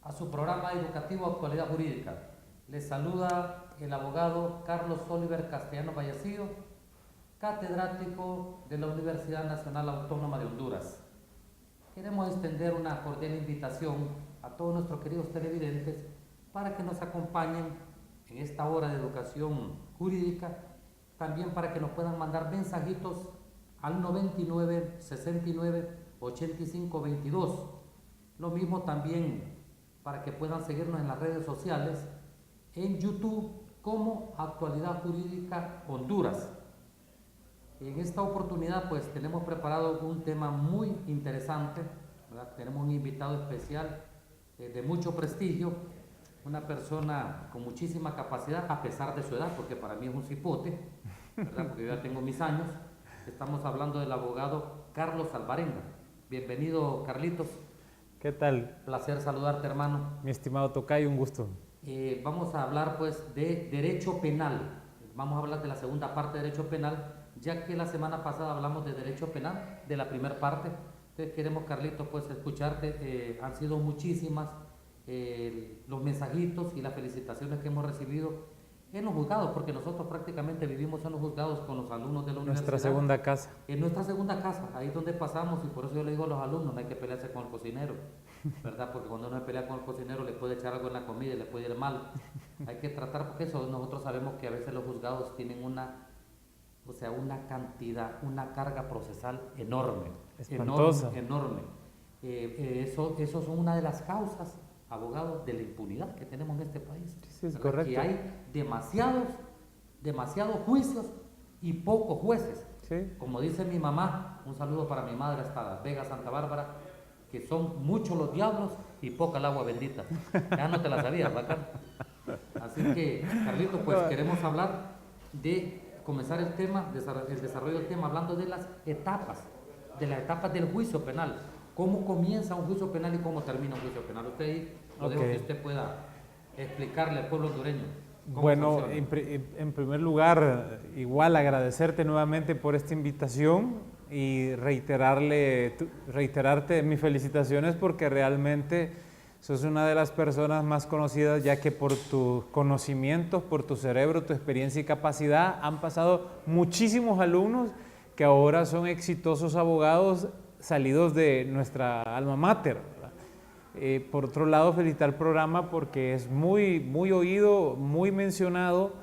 a su programa educativo Actualidad Jurídica. Les saluda el abogado Carlos Oliver Castellano Vallecillo, catedrático de la Universidad Nacional Autónoma de Honduras. Queremos extender una cordial invitación a todos nuestros queridos televidentes para que nos acompañen en esta hora de educación jurídica, también para que nos puedan mandar mensajitos al 99 69 85 22. Lo mismo también para que puedan seguirnos en las redes sociales, en YouTube como Actualidad Jurídica Honduras. En esta oportunidad pues tenemos preparado un tema muy interesante, ¿verdad? Tenemos un invitado especial de mucho prestigio, una persona con muchísima capacidad a pesar de su edad, porque para mí es un cipote, ¿verdad? Porque yo ya tengo mis años. Estamos hablando del abogado Carlos Alvarenga. Bienvenido, Carlitos. ¿Qué tal? Placer saludarte, hermano. Mi estimado tocayo, un gusto. Vamos a hablar pues de derecho penal. Vamos a hablar de la segunda parte de derecho penal, ya que la semana pasada hablamos de derecho penal, de la primera parte. Entonces queremos, Carlitos, pues escucharte. Han sido muchísimas los mensajitos y las felicitaciones que hemos recibido en los juzgados, porque nosotros prácticamente vivimos en los juzgados con los alumnos de la universidad. Nuestra segunda casa. En nuestra segunda casa, ahí es donde pasamos, y por eso yo le digo a los alumnos, no hay que pelearse con el cocinero, ¿verdad? Porque cuando uno se pelea con el cocinero le puede echar algo en la comida y le puede ir mal. Hay que tratar, porque eso nosotros sabemos que a veces los juzgados tienen una cantidad, una carga procesal enorme. Espantosa. Enorme. Eso son una de las causas, abogados, de la impunidad que tenemos en este país. Sí, es correcto. Que hay demasiados juicios y pocos jueces. Sí. Como dice mi mamá, un saludo para mi madre hasta Vega, Santa Bárbara, que son muchos los diablos y poca el agua bendita. Ya no te la sabías, bacán. Así que, Carlitos, pues queremos hablar comenzar el desarrollo del tema, hablando de las etapas del juicio penal. ¿Cómo comienza un juicio penal y cómo termina un juicio penal? Usted ahí lo dejo que usted pueda explicarle al pueblo hondureño. Bueno, en primer lugar, igual agradecerte nuevamente por esta invitación y reiterarte mis felicitaciones, porque realmente sos una de las personas más conocidas, ya que por tus conocimientos, por tu cerebro, tu experiencia y capacidad han pasado muchísimos alumnos que ahora son exitosos abogados salidos de nuestra alma mater. Por otro lado, felicitar el programa porque es muy, muy oído, muy mencionado.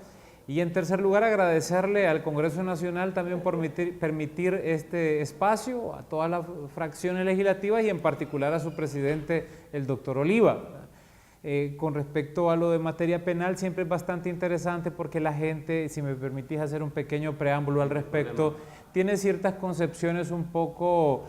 Y en tercer lugar, agradecerle al Congreso Nacional también por permitir este espacio, a todas las fracciones legislativas y en particular a su presidente, el doctor Oliva. Con respecto a lo de materia penal, siempre es bastante interesante porque la gente, si me permitís hacer un pequeño preámbulo al respecto, tiene ciertas concepciones un poco,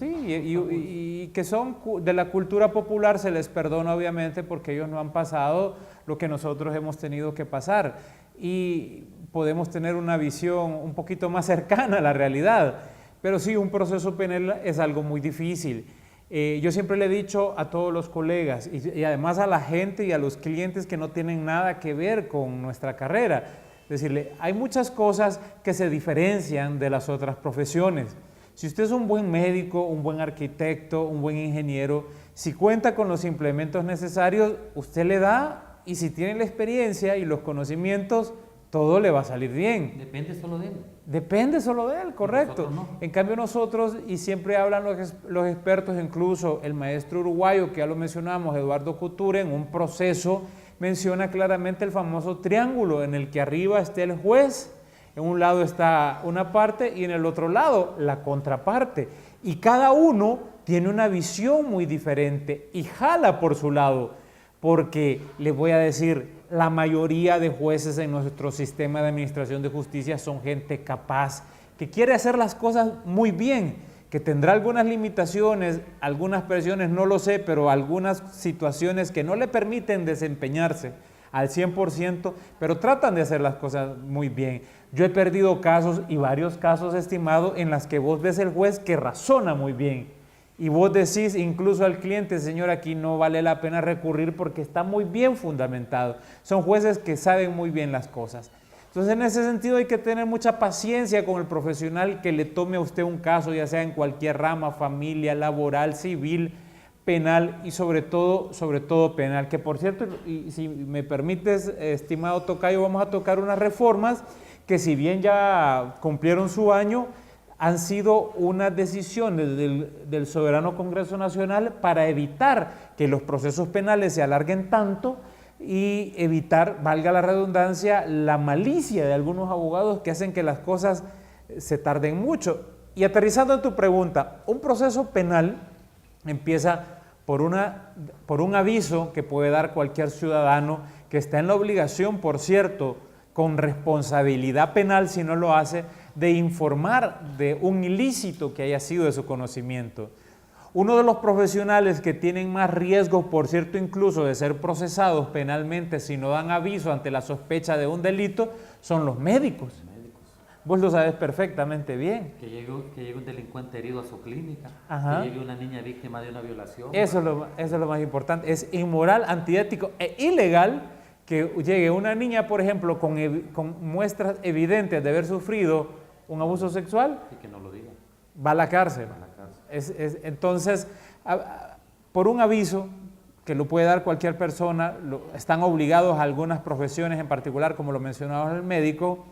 y que son de la cultura popular. Se les perdona obviamente porque ellos no han pasado lo que nosotros hemos tenido que pasar y podemos tener una visión un poquito más cercana a la realidad, pero sí, un proceso penal es algo muy difícil. Yo siempre le he dicho a todos los colegas y además a la gente y a los clientes que no tienen nada que ver con nuestra carrera, decirle, hay muchas cosas que se diferencian de las otras profesiones. Si usted es un buen médico, un buen arquitecto, un buen ingeniero, si cuenta con los implementos necesarios, usted le da, y si tiene la experiencia y los conocimientos, todo le va a salir bien. Depende solo de él. Depende solo de él, correcto. No. En cambio nosotros, y siempre hablan los expertos, incluso el maestro uruguayo, que ya lo mencionamos, Eduardo Couture, en un proceso menciona claramente el famoso triángulo en el que arriba está el juez, en un lado está una parte y en el otro lado la contraparte. Y cada uno tiene una visión muy diferente y jala por su lado, porque les voy a decir, la mayoría de jueces en nuestro sistema de administración de justicia son gente capaz, que quiere hacer las cosas muy bien, que tendrá algunas limitaciones, algunas presiones, no lo sé, pero algunas situaciones que no le permiten desempeñarse al 100%, pero tratan de hacer las cosas muy bien. Yo he perdido casos y varios casos, estimado, en las que vos ves el juez que razona muy bien y vos decís incluso al cliente, señor, aquí no vale la pena recurrir porque está muy bien fundamentado. Son jueces que saben muy bien las cosas. Entonces, en ese sentido hay que tener mucha paciencia con el profesional que le tome a usted un caso, ya sea en cualquier rama, familia, laboral, civil, penal y sobre todo penal, que por cierto, y si me permites, estimado tocayo, vamos a tocar unas reformas que si bien ya cumplieron su año, han sido unas decisiones del soberano Congreso Nacional para evitar que los procesos penales se alarguen tanto y evitar, valga la redundancia, la malicia de algunos abogados que hacen que las cosas se tarden mucho. Y aterrizando en tu pregunta, un proceso penal empieza por un aviso que puede dar cualquier ciudadano que está en la obligación, por cierto, con responsabilidad penal si no lo hace, de informar de un ilícito que haya sido de su conocimiento. Uno de los profesionales que tienen más riesgo, por cierto, incluso de ser procesados penalmente si no dan aviso ante la sospecha de un delito, son los médicos. Vos lo sabes perfectamente bien. Que llegue un delincuente herido a su clínica, Ajá. que llegue una niña víctima de una violación. Eso es lo más importante. Es inmoral, antiético e ilegal que llegue una niña, por ejemplo, con muestras evidentes de haber sufrido un abuso sexual. Y que no lo diga. Va a la cárcel. Va a la cárcel. Entonces, por un aviso que lo puede dar cualquier persona, están obligados a algunas profesiones en particular, como lo mencionaba el médico,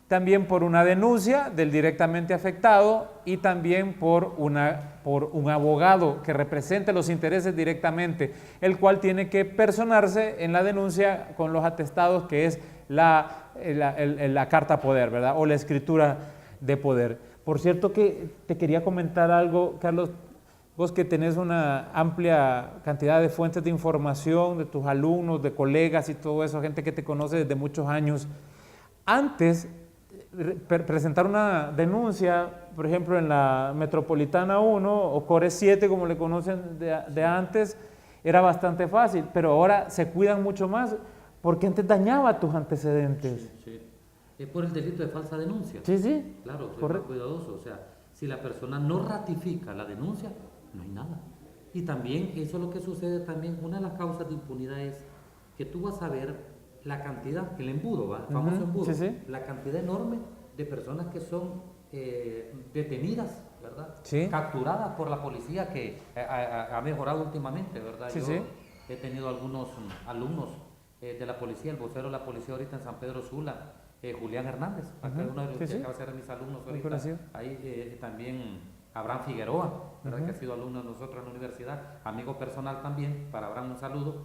también por una denuncia del directamente afectado y también por un abogado que represente los intereses directamente, el cual tiene que personarse en la denuncia con los atestados que es la carta poder, ¿verdad? O la escritura de poder. Por cierto que te quería comentar algo, Carlos, vos que tenés una amplia cantidad de fuentes de información, de tus alumnos, de colegas y todo eso, gente que te conoce desde muchos años. Antes, presentar una denuncia, por ejemplo, en la Metropolitana 1 o Core 7, como le conocen de antes, era bastante fácil, pero ahora se cuidan mucho más porque antes dañaba tus antecedentes. Sí, sí. Es por el delito de falsa denuncia. Sí, sí. Claro, soy más cuidadoso. O sea, si la persona no ratifica la denuncia, no hay nada. Y también, eso es lo que sucede también, una de las causas de impunidad es que tú vas a ver la cantidad, el embudo, ¿va? El famoso embudo, sí, sí. la cantidad enorme de personas que son detenidas, ¿verdad? Sí. Capturadas por la policía que ha mejorado últimamente, ¿verdad? Sí, Yo sí. he tenido algunos alumnos de la policía, el vocero de la policía ahorita en San Pedro Sula, Julián Hernández, acá uno de los que acaba de ser de mis alumnos ahorita, ahí también Abraham Figueroa, ¿verdad? Que ha sido alumno de nosotros en la universidad, amigo personal también, para Abraham un saludo.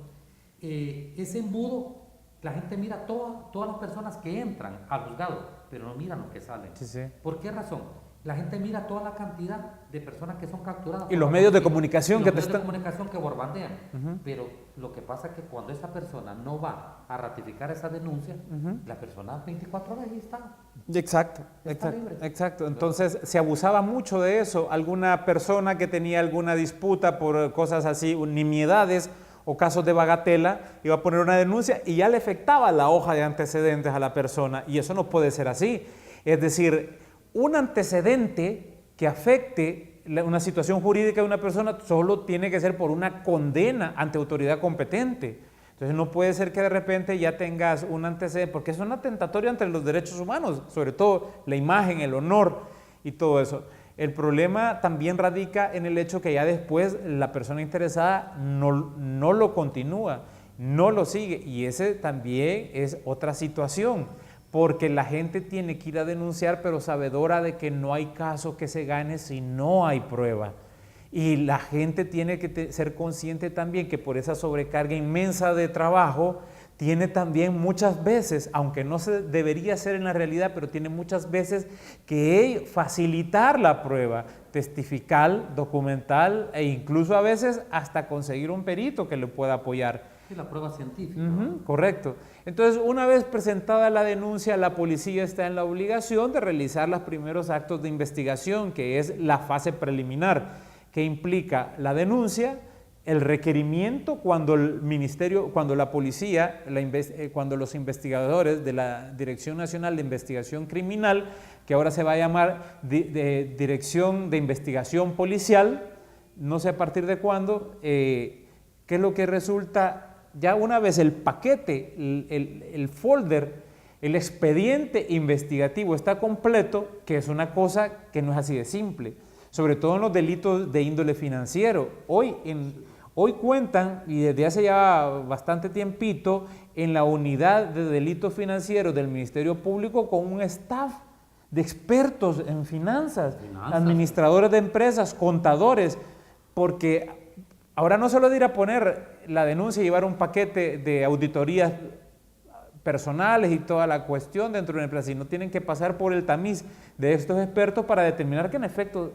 Ese embudo, la gente mira todas las personas que entran al juzgado, pero no miran los que salen. Sí, sí. ¿Por qué razón? La gente mira toda la cantidad de personas que son capturadas. Y los medios de comunicación que de comunicación que borbandean. Pero lo que pasa es que cuando esa persona no va a ratificar esa denuncia, la persona 24 horas ahí está. Exacto. Entonces se abusaba mucho de eso. Alguna persona que tenía alguna disputa por cosas así, nimiedades o casos de bagatela, iba a poner una denuncia y ya le afectaba la hoja de antecedentes a la persona. Y eso no puede ser así. Es decir, un antecedente que afecte una situación jurídica de una persona solo tiene que ser por una condena ante autoridad competente. Entonces no puede ser que de repente ya tengas un antecedente, porque es un atentatorio ante los derechos humanos, sobre todo la imagen, el honor y todo eso. El problema también radica en el hecho que ya después la persona interesada no lo continúa, no lo sigue, y ese también es otra situación, porque la gente tiene que ir a denunciar, pero sabedora de que no hay caso que se gane si no hay prueba. Y la gente tiene que ser consciente también que por esa sobrecarga inmensa de trabajo, tiene también muchas veces, aunque no se debería hacer en la realidad, pero tiene muchas veces que facilitar la prueba testifical, documental e incluso a veces hasta conseguir un perito que le pueda apoyar. Sí, la prueba científica. Correcto. Entonces, una vez presentada la denuncia, la policía está en la obligación de realizar los primeros actos de investigación, que es la fase preliminar, que implica la denuncia, el requerimiento cuando el ministerio, cuando la policía, cuando los investigadores de la Dirección Nacional de Investigación Criminal, que ahora se va a llamar Dirección de Investigación Policial, no sé a partir de cuándo, ¿qué es lo que resulta? Ya una vez el paquete, el folder, el expediente investigativo está completo, que es una cosa que no es así de simple, sobre todo en los delitos de índole financiero. Hoy cuentan, y desde hace ya bastante tiempito, en la unidad de delitos financieros del Ministerio Público con un staff de expertos en finanzas, administradores de empresas, contadores, porque ahora no solo de ir a poner la denuncia y llevar un paquete de auditorías personales y toda la cuestión dentro de una empresa, sino tienen que pasar por el tamiz de estos expertos para determinar que en efecto...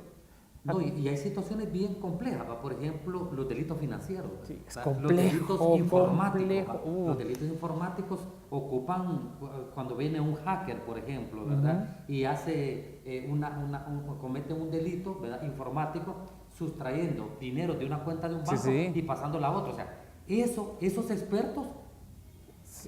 No, y hay situaciones bien complejas, ¿va? Por ejemplo, los delitos financieros. Sí, es los delitos informáticos. complejo. Los delitos informáticos ocupan, cuando viene un hacker, por ejemplo, ¿verdad? Y hace comete un delito, ¿verdad? Informático, sustrayendo dinero de una cuenta de un banco y pasándola a otro. O sea, esos expertos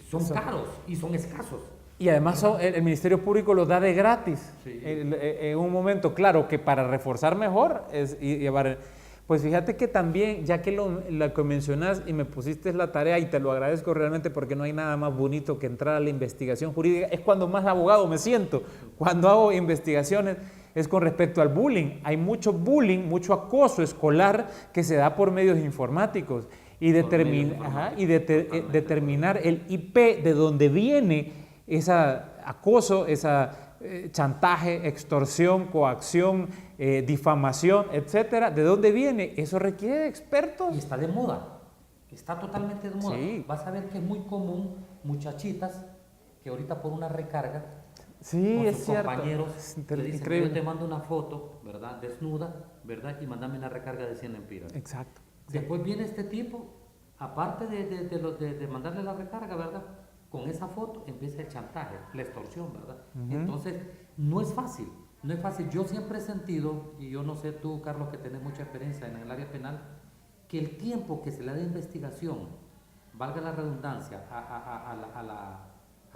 son caros y son escasos. Y además el Ministerio Público los da de gratis. En un momento, claro, que para reforzar mejor es llevar... Pues fíjate que también, ya que lo que mencionas y me pusiste la tarea, y te lo agradezco realmente porque no hay nada más bonito que entrar a la investigación jurídica, es cuando más abogado me siento. Cuando hago investigaciones es con respecto al bullying. Hay mucho bullying, mucho acoso escolar que se da por medios informáticos. Y, determinar el IP de donde viene ese acoso, esa chantaje, extorsión, coacción, difamación, etcétera. ¿De dónde viene? Eso requiere de expertos. Y está de moda, está totalmente de moda. Sí. Vas a ver que es muy común muchachitas que ahorita por una recarga sí, con sus compañeros le dicen, increíble. yo te mando una foto, ¿verdad? Desnuda, ¿verdad? Y mándame una recarga de 100 lempiras. Exacto. Después viene este tipo, aparte de mandarle la recarga, ¿verdad? Con esa foto empieza el chantaje, la extorsión, ¿verdad? Entonces, no es fácil, no es fácil. Yo siempre he sentido, y yo no sé tú, Carlos, que tenés mucha experiencia en el área penal, que el tiempo que se le da de investigación, valga la redundancia, a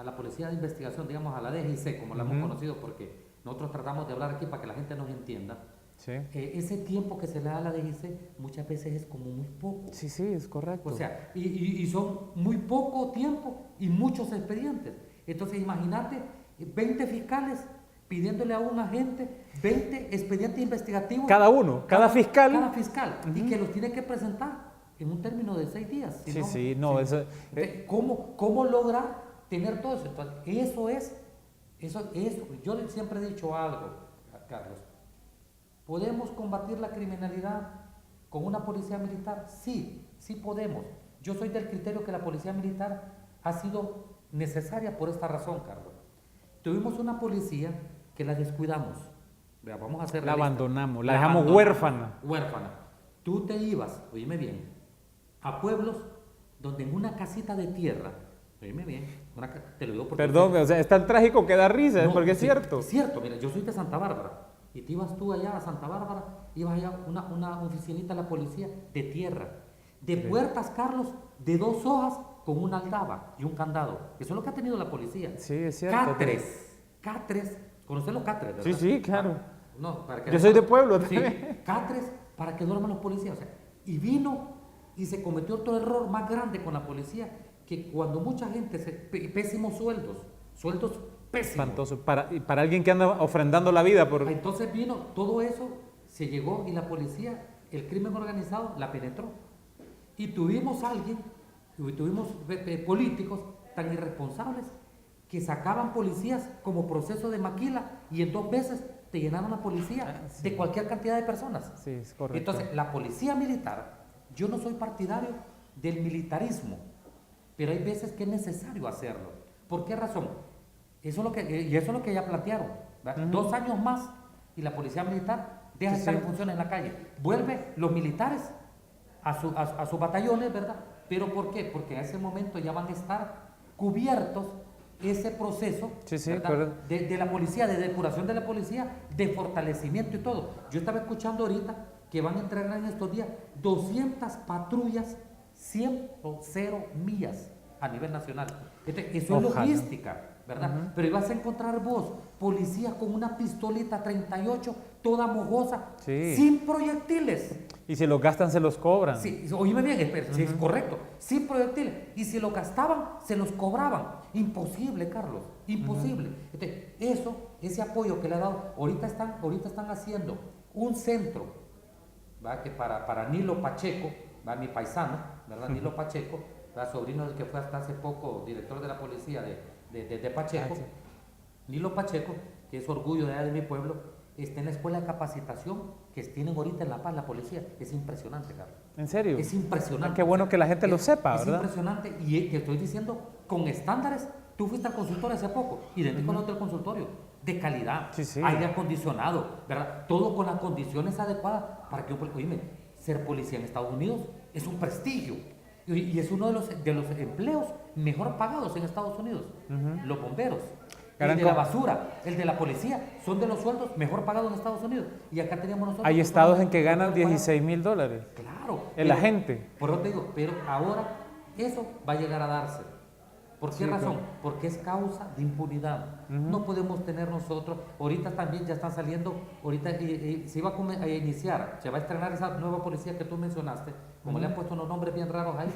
la policía de investigación, digamos a la DGIC, como la hemos conocido, porque nosotros tratamos de hablar aquí para que la gente nos entienda. Sí. Ese tiempo que se le da a la DGIC muchas veces es como muy poco. Sí, es correcto. O sea, y son muy poco tiempo y muchos expedientes. Entonces, imagínate 20 fiscales pidiéndole a un agente 20 expedientes investigativos. Cada uno, cada fiscal. Cada fiscal. Y que los tiene que presentar en un término de 6 días. ¿Cómo lograr tener todo eso? Entonces, eso. Yo siempre he dicho algo, Carlos. ¿Podemos combatir la criminalidad con una policía militar? Sí podemos. Yo soy del criterio que la policía militar ha sido necesaria por esta razón, Carlos. Tuvimos una policía que la descuidamos. Vea, vamos a hacer la abandonamos, la dejamos huérfana. Tú te ibas, oíme bien, a pueblos donde en una casita de tierra, oíme bien, te lo digo porque... Perdón, o sea, es tan trágico que da risa, porque es cierto. Es cierto, mira, yo soy de Santa Bárbara. Y te ibas tú allá a Santa Bárbara, ibas allá a una oficinita de la policía de tierra, de puertas, Carlos, de 2 hojas con una aldaba y un candado. Eso es lo que ha tenido la policía. Sí, es cierto. Catres, ¿conocen los catres, verdad? Sí, claro. No, para que yo soy de pueblo sí, también. Catres para que duerman los policías. O sea, y vino y se cometió otro error más grande con la policía, que cuando mucha gente, pésimos sueldos pésimo. Espantoso. Para alguien que anda ofrendando la vida. Entonces vino, todo eso se llegó y la policía, el crimen organizado, la penetró. Y tuvimos políticos tan irresponsables que sacaban policías como proceso de maquila y en 2 veces te llenaron la policía de cualquier cantidad de personas. Sí, es correcto. Entonces, la policía militar, yo no soy partidario del militarismo, pero hay veces que es necesario hacerlo. ¿Por qué razón? Eso es lo que ya plantearon. 2 años más y la policía militar deja de estar en funciones en la calle. Vuelve los militares a sus batallones, ¿verdad? ¿Pero por qué? Porque en ese momento ya van a estar cubiertos ese proceso de la policía, de depuración de la policía, de fortalecimiento y todo. Yo estaba escuchando ahorita que van a entregar en estos días 200 patrullas 0 millas a nivel nacional. Eso es logística, ¿verdad? Pero ibas a encontrar vos, policías con una pistolita 38, toda mojosa, sin proyectiles. Y si los gastan, se los cobran. Sí, oíme bien, es correcto, sin proyectiles. Y si lo gastaban, se los cobraban. Imposible, Carlos, imposible. Ese apoyo que le ha dado, ahorita están haciendo un centro, ¿va? Que para Nilo Pacheco, va mi paisano, ¿verdad? Nilo Pacheco, ¿verdad? Sobrino del que fue hasta hace poco director de la policía de Pacheco. Sí. Nilo Pacheco, que es orgullo de mi pueblo, está en la escuela de capacitación que tienen ahorita en La Paz, la policía. Es impresionante, Carlos. ¿En serio? Es impresionante. Qué bueno que la gente lo sepa, ¿verdad? Es impresionante, y te estoy diciendo, con estándares. Tú fuiste al consultorio hace poco, idéntico al otro consultorio, de calidad, Sí. aire acondicionado, ¿verdad? Todo con las condiciones adecuadas para que, oíme, ser policía en Estados Unidos es un prestigio y es uno de los empleos mejor pagados en Estados Unidos. Los bomberos, el de la basura, el de la policía, son de los sueldos mejor pagados en Estados Unidos. Y acá teníamos nosotros... Hay estados en que ganan $16,000. Claro. El agente. Por eso te digo, pero ahora eso va a llegar a darse. ¿Por qué razón? Claro. Porque es causa de impunidad. No podemos tener nosotros, ahorita también ya están saliendo, ahorita se iba a iniciar, se va a estrenar esa nueva policía que tú mencionaste, como le han puesto unos nombres bien raros ahí,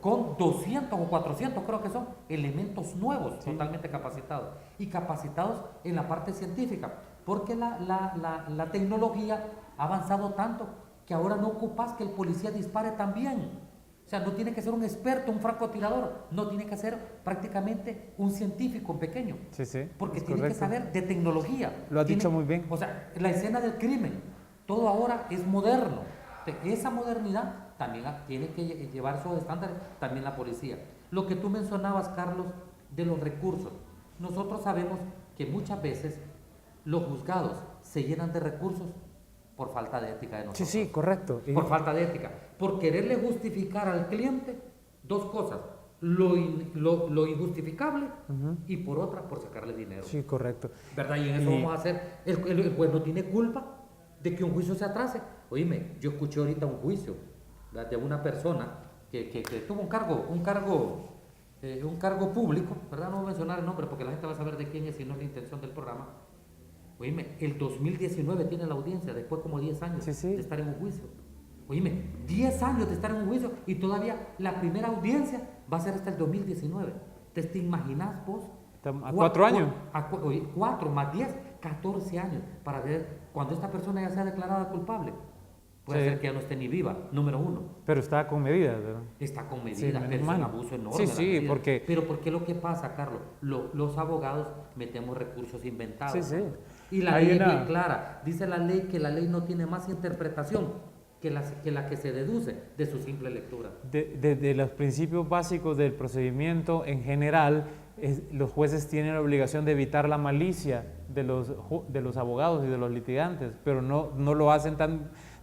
con 200 o 400 creo que son elementos nuevos, totalmente capacitados, y capacitados en la parte científica, porque la tecnología ha avanzado tanto que ahora no ocupas que el policía dispare también. O sea, no tiene que ser un experto, un francotirador, no tiene que ser prácticamente un científico pequeño. Sí, porque tiene que saber de tecnología. Lo has dicho muy bien. O sea, la escena del crimen, todo ahora es moderno. Esa modernidad también tiene que llevar esos estándares, también la policía. Lo que tú mencionabas, Carlos, de los recursos. Nosotros sabemos que muchas veces los juzgados se llenan de recursos por falta de ética de nosotros. Sí, correcto. Por falta de ética. Por quererle justificar al cliente dos cosas. Lo injustificable y por otra, por sacarle dinero. Sí, correcto. ¿Verdad? Y en eso vamos a hacer. El juez no tiene culpa de que un juicio se atrase. Oíme, yo escuché ahorita un juicio, ¿verdad?, de una persona que tuvo un cargo público, ¿verdad? No voy a mencionar el nombre porque la gente va a saber de quién es y no es la intención del programa. Oíme, el 2019 tiene la audiencia, después como 10 años de estar en un juicio. Oíme, 10 años de estar en un juicio y todavía la primera audiencia va a ser hasta el 2019. ¿Te imaginas vos? ¿A 4 años? 4 más 10, 14 años para ver cuando esta persona ya sea declarada culpable. Puede ser que ya no esté ni viva, número uno. Pero está con medidas, ¿verdad? Está con medidas, pero es un abuso enorme. Sí, porque... Pero ¿por qué lo que pasa, Carlos? Los abogados metemos recursos inventados. Sí. Y la ley es bien clara. Dice la ley que la ley no tiene más interpretación que la que se deduce de su simple lectura. De los principios básicos del procedimiento en general, los jueces tienen la obligación de evitar la malicia de los abogados y de los litigantes, pero no lo hacen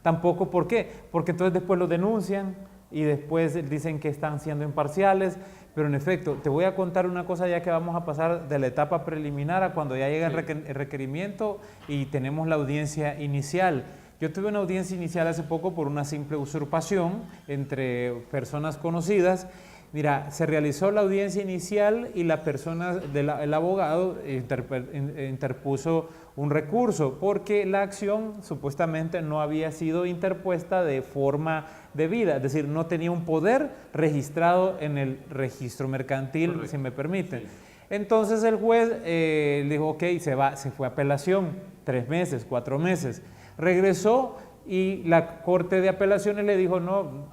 tampoco. ¿Por qué? Porque entonces después lo denuncian y después dicen que están siendo imparciales. Pero en efecto, te voy a contar una cosa ya que vamos a pasar de la etapa preliminar a cuando ya llega el requerimiento y tenemos la audiencia inicial. Yo tuve una audiencia inicial hace poco por una simple usurpación entre personas conocidas. Mira, se realizó la audiencia inicial y la persona, el abogado interpuso un recurso porque la acción supuestamente no había sido interpuesta de forma debida, es decir, no tenía un poder registrado en el registro mercantil. Correcto. Si me permiten. Sí. Entonces el juez le dijo, ok, se fue a apelación, 3 meses, 4 meses, regresó y la Corte de Apelaciones le dijo, no,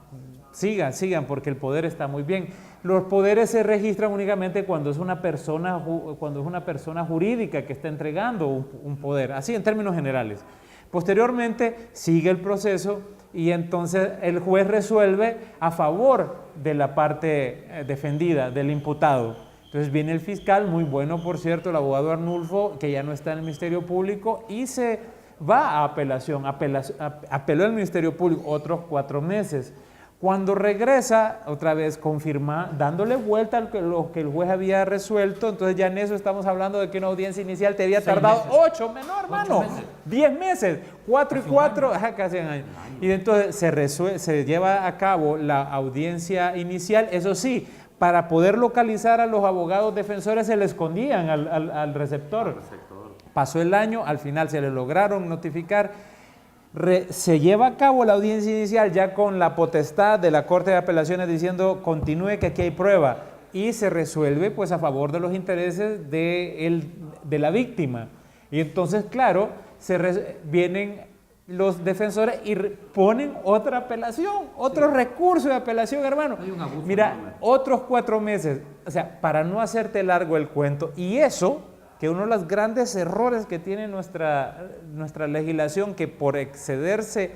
sigan, porque el poder está muy bien. Los poderes se registran únicamente cuando es una persona jurídica que está entregando un poder, así en términos generales. Posteriormente sigue el proceso y entonces el juez resuelve a favor de la parte defendida, del imputado. Entonces viene el fiscal, muy bueno por cierto, el abogado Arnulfo, que ya no está en el Ministerio Público, y se va a apelación, apeló al Ministerio Público otros 4 meses. Cuando regresa, otra vez confirma, dándole vuelta a lo que el juez había resuelto, entonces ya en eso estamos hablando de que una audiencia inicial te había tardado 8 meses, no hermano, 10 meses, 4 y 4, casi un año. Y entonces se lleva a cabo la audiencia inicial, eso sí, para poder localizar a los abogados defensores se le escondían al receptor. Pasó el año, al final se le lograron notificar. Se lleva a cabo la audiencia inicial ya con la potestad de la Corte de Apelaciones diciendo continúe que aquí hay prueba y se resuelve pues a favor de los intereses de la víctima. Y entonces, claro, vienen los defensores y ponen otra apelación, otro recurso de apelación, hermano. Hay un abuso. Mira, otros 4 meses. O sea, para no hacerte largo el cuento. Y eso, que uno de los grandes errores que tiene nuestra legislación, que por excederse,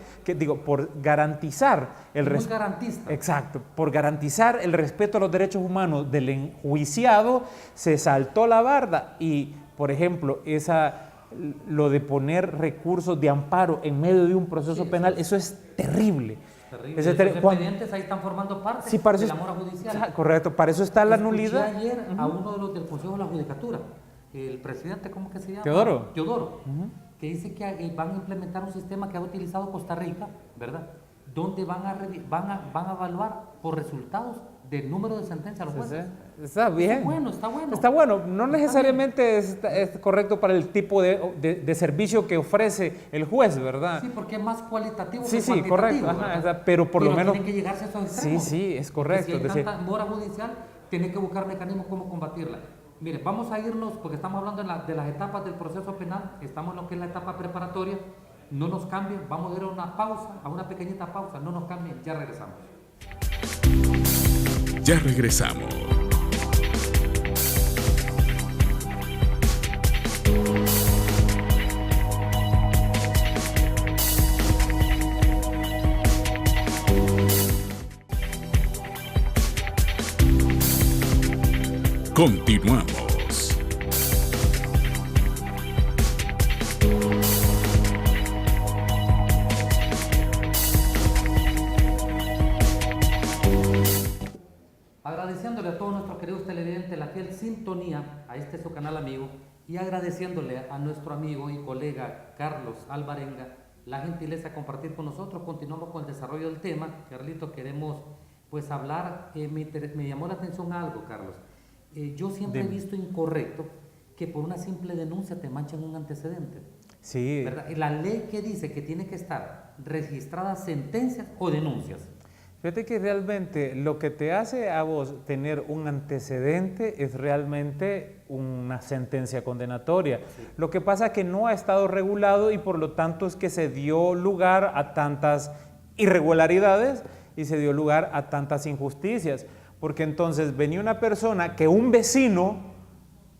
por garantizar el respeto. Garantista. Exacto, por garantizar el respeto a los derechos humanos del enjuiciado, se saltó la barda. Y, por ejemplo, lo de poner recursos de amparo en medio de un proceso penal, eso es terrible. Los expedientes ahí están formando parte de la mora judicial. Correcto, para eso está la nulidad. Escuché ayer a uno de los del Consejo de la Judicatura, el presidente, ¿cómo que se llama? Teodoro. Que dice que van a implementar un sistema que ha utilizado Costa Rica, ¿verdad? Donde van a evaluar por resultados del número de sentencias a los jueces. Está bien. Está bueno. Está bueno. No necesariamente es correcto para el tipo de servicio que ofrece el juez, ¿verdad? Sí, porque es más cualitativo que cuantitativo. Correcto. Pero por lo menos tienen que llegarse a esos extremos. Sí, es correcto. Si hay tanta mora judicial, tienen que buscar mecanismos como combatirla. Mire, vamos a irnos, porque estamos hablando de las etapas del proceso penal, estamos en lo que es la etapa preparatoria. No nos cambien, vamos a ir a una pausa, a una pequeñita pausa, no nos cambien, ya regresamos. Ya regresamos. Continuamos. Agradeciéndole a todos nuestros queridos televidentes la fiel sintonía a este su canal amigo y agradeciéndole a nuestro amigo y colega Carlos Alvarenga la gentileza de compartir con nosotros. Continuamos con el desarrollo del tema. Carlitos, queremos pues hablar, me llamó la atención algo, Carlos. Yo siempre he visto incorrecto que por una simple denuncia te manchan un antecedente. Sí. ¿Verdad? La ley que dice que tiene que estar registradas sentencias o denuncias. Fíjate que realmente lo que te hace a vos tener un antecedente es realmente una sentencia condenatoria. Sí. Lo que pasa es que no ha estado regulado y por lo tanto es que se dio lugar a tantas irregularidades y se dio lugar a tantas injusticias. Porque entonces venía una persona que un vecino,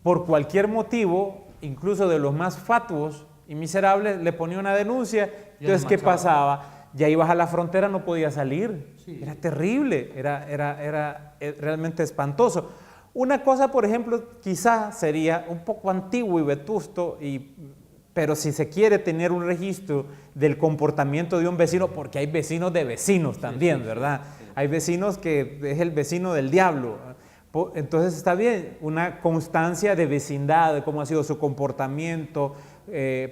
por cualquier motivo, incluso de los más fatuos y miserables, le ponía una denuncia. Entonces, ¿qué pasaba? Ya ibas a la frontera, no podías salir. Sí. Era terrible, era realmente espantoso. Una cosa, por ejemplo, quizá sería un poco antiguo y vetusto, pero si se quiere tener un registro del comportamiento de un vecino, porque hay vecinos de vecinos también, sí, ¿verdad? Sí. Hay vecinos que es el vecino del diablo. Entonces está bien, una constancia de vecindad, de cómo ha sido su comportamiento,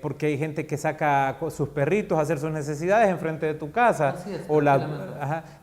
porque hay gente que saca sus perritos a hacer sus necesidades enfrente de tu casa. Así es, o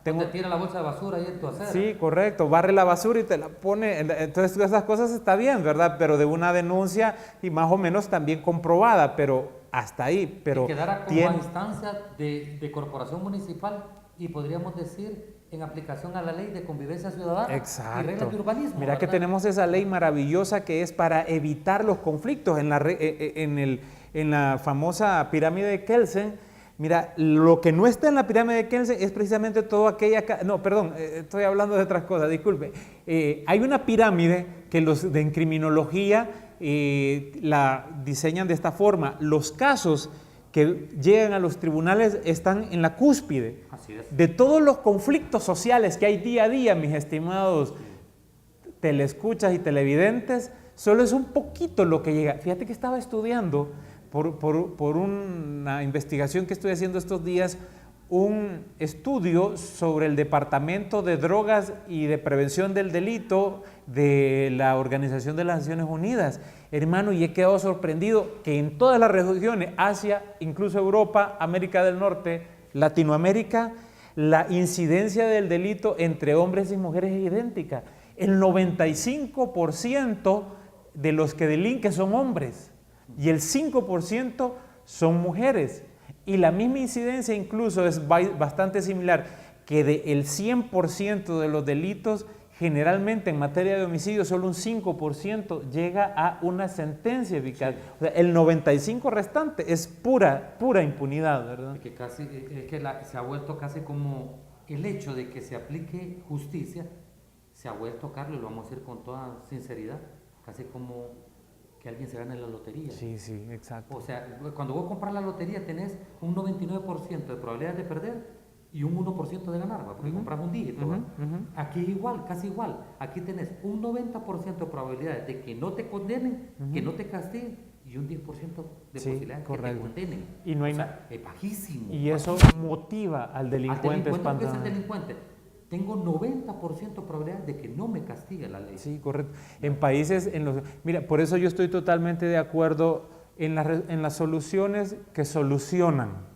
te tira la bolsa de basura ahí en tu acera. Sí, correcto, barre la basura y te la pone. Entonces esas cosas está bien, ¿verdad? Pero de una denuncia y más o menos también comprobada, pero hasta ahí. Pero que quedara como a instancia de corporación municipal y podríamos decir en aplicación a la ley de convivencia ciudadana. Exacto. Y reglas de urbanismo. Mira, ¿verdad? Que tenemos esa ley maravillosa que es para evitar los conflictos en la famosa pirámide de Kelsen. Mira, lo que no está en la pirámide de Kelsen es precisamente todo aquella... No, perdón, estoy hablando de otras cosas, disculpe. Hay una pirámide que los en criminología la diseñan de esta forma. Los casos que llegan a los tribunales están en la cúspide. Así es. De todos los conflictos sociales que hay día a día, mis estimados teleescuchas y televidentes, solo es un poquito lo que llega. Fíjate que estaba estudiando por una investigación que estoy haciendo estos días, un estudio sobre el Departamento de Drogas y de Prevención del Delito de la Organización de las Naciones Unidas. Hermano, y he quedado sorprendido que en todas las regiones, Asia, incluso Europa, América del Norte, Latinoamérica, la incidencia del delito entre hombres y mujeres es idéntica. El 95% de los que delinquen son hombres y el 5% son mujeres. Y la misma incidencia incluso es bastante similar, que del 100% de los delitos generalmente en materia de homicidio solo un 5% llega a una sentencia eficaz. Sí. O sea, el 95% restante es pura impunidad, ¿verdad? Es que se ha vuelto casi como el hecho de que se aplique justicia, se ha vuelto, Carlos, lo vamos a decir con toda sinceridad, casi como que alguien se gane la lotería. Sí, exacto. O sea, cuando vos compras la lotería tenés un 99% de probabilidad de perder y un 1% de ganar, porque compras un dígito. Aquí igual, casi igual. Aquí tenés un 90% de probabilidades de que no te condenen, que no te castiguen, y un 10% de posibilidades de que te condenen. Y no hay nada. Es bajísimo. Y eso motiva al delincuente. ¿Qué es el delincuente? Tengo 90% de probabilidad de que no me castigue la ley. Sí, correcto. En países, mira, por eso yo estoy totalmente de acuerdo en las soluciones que solucionan.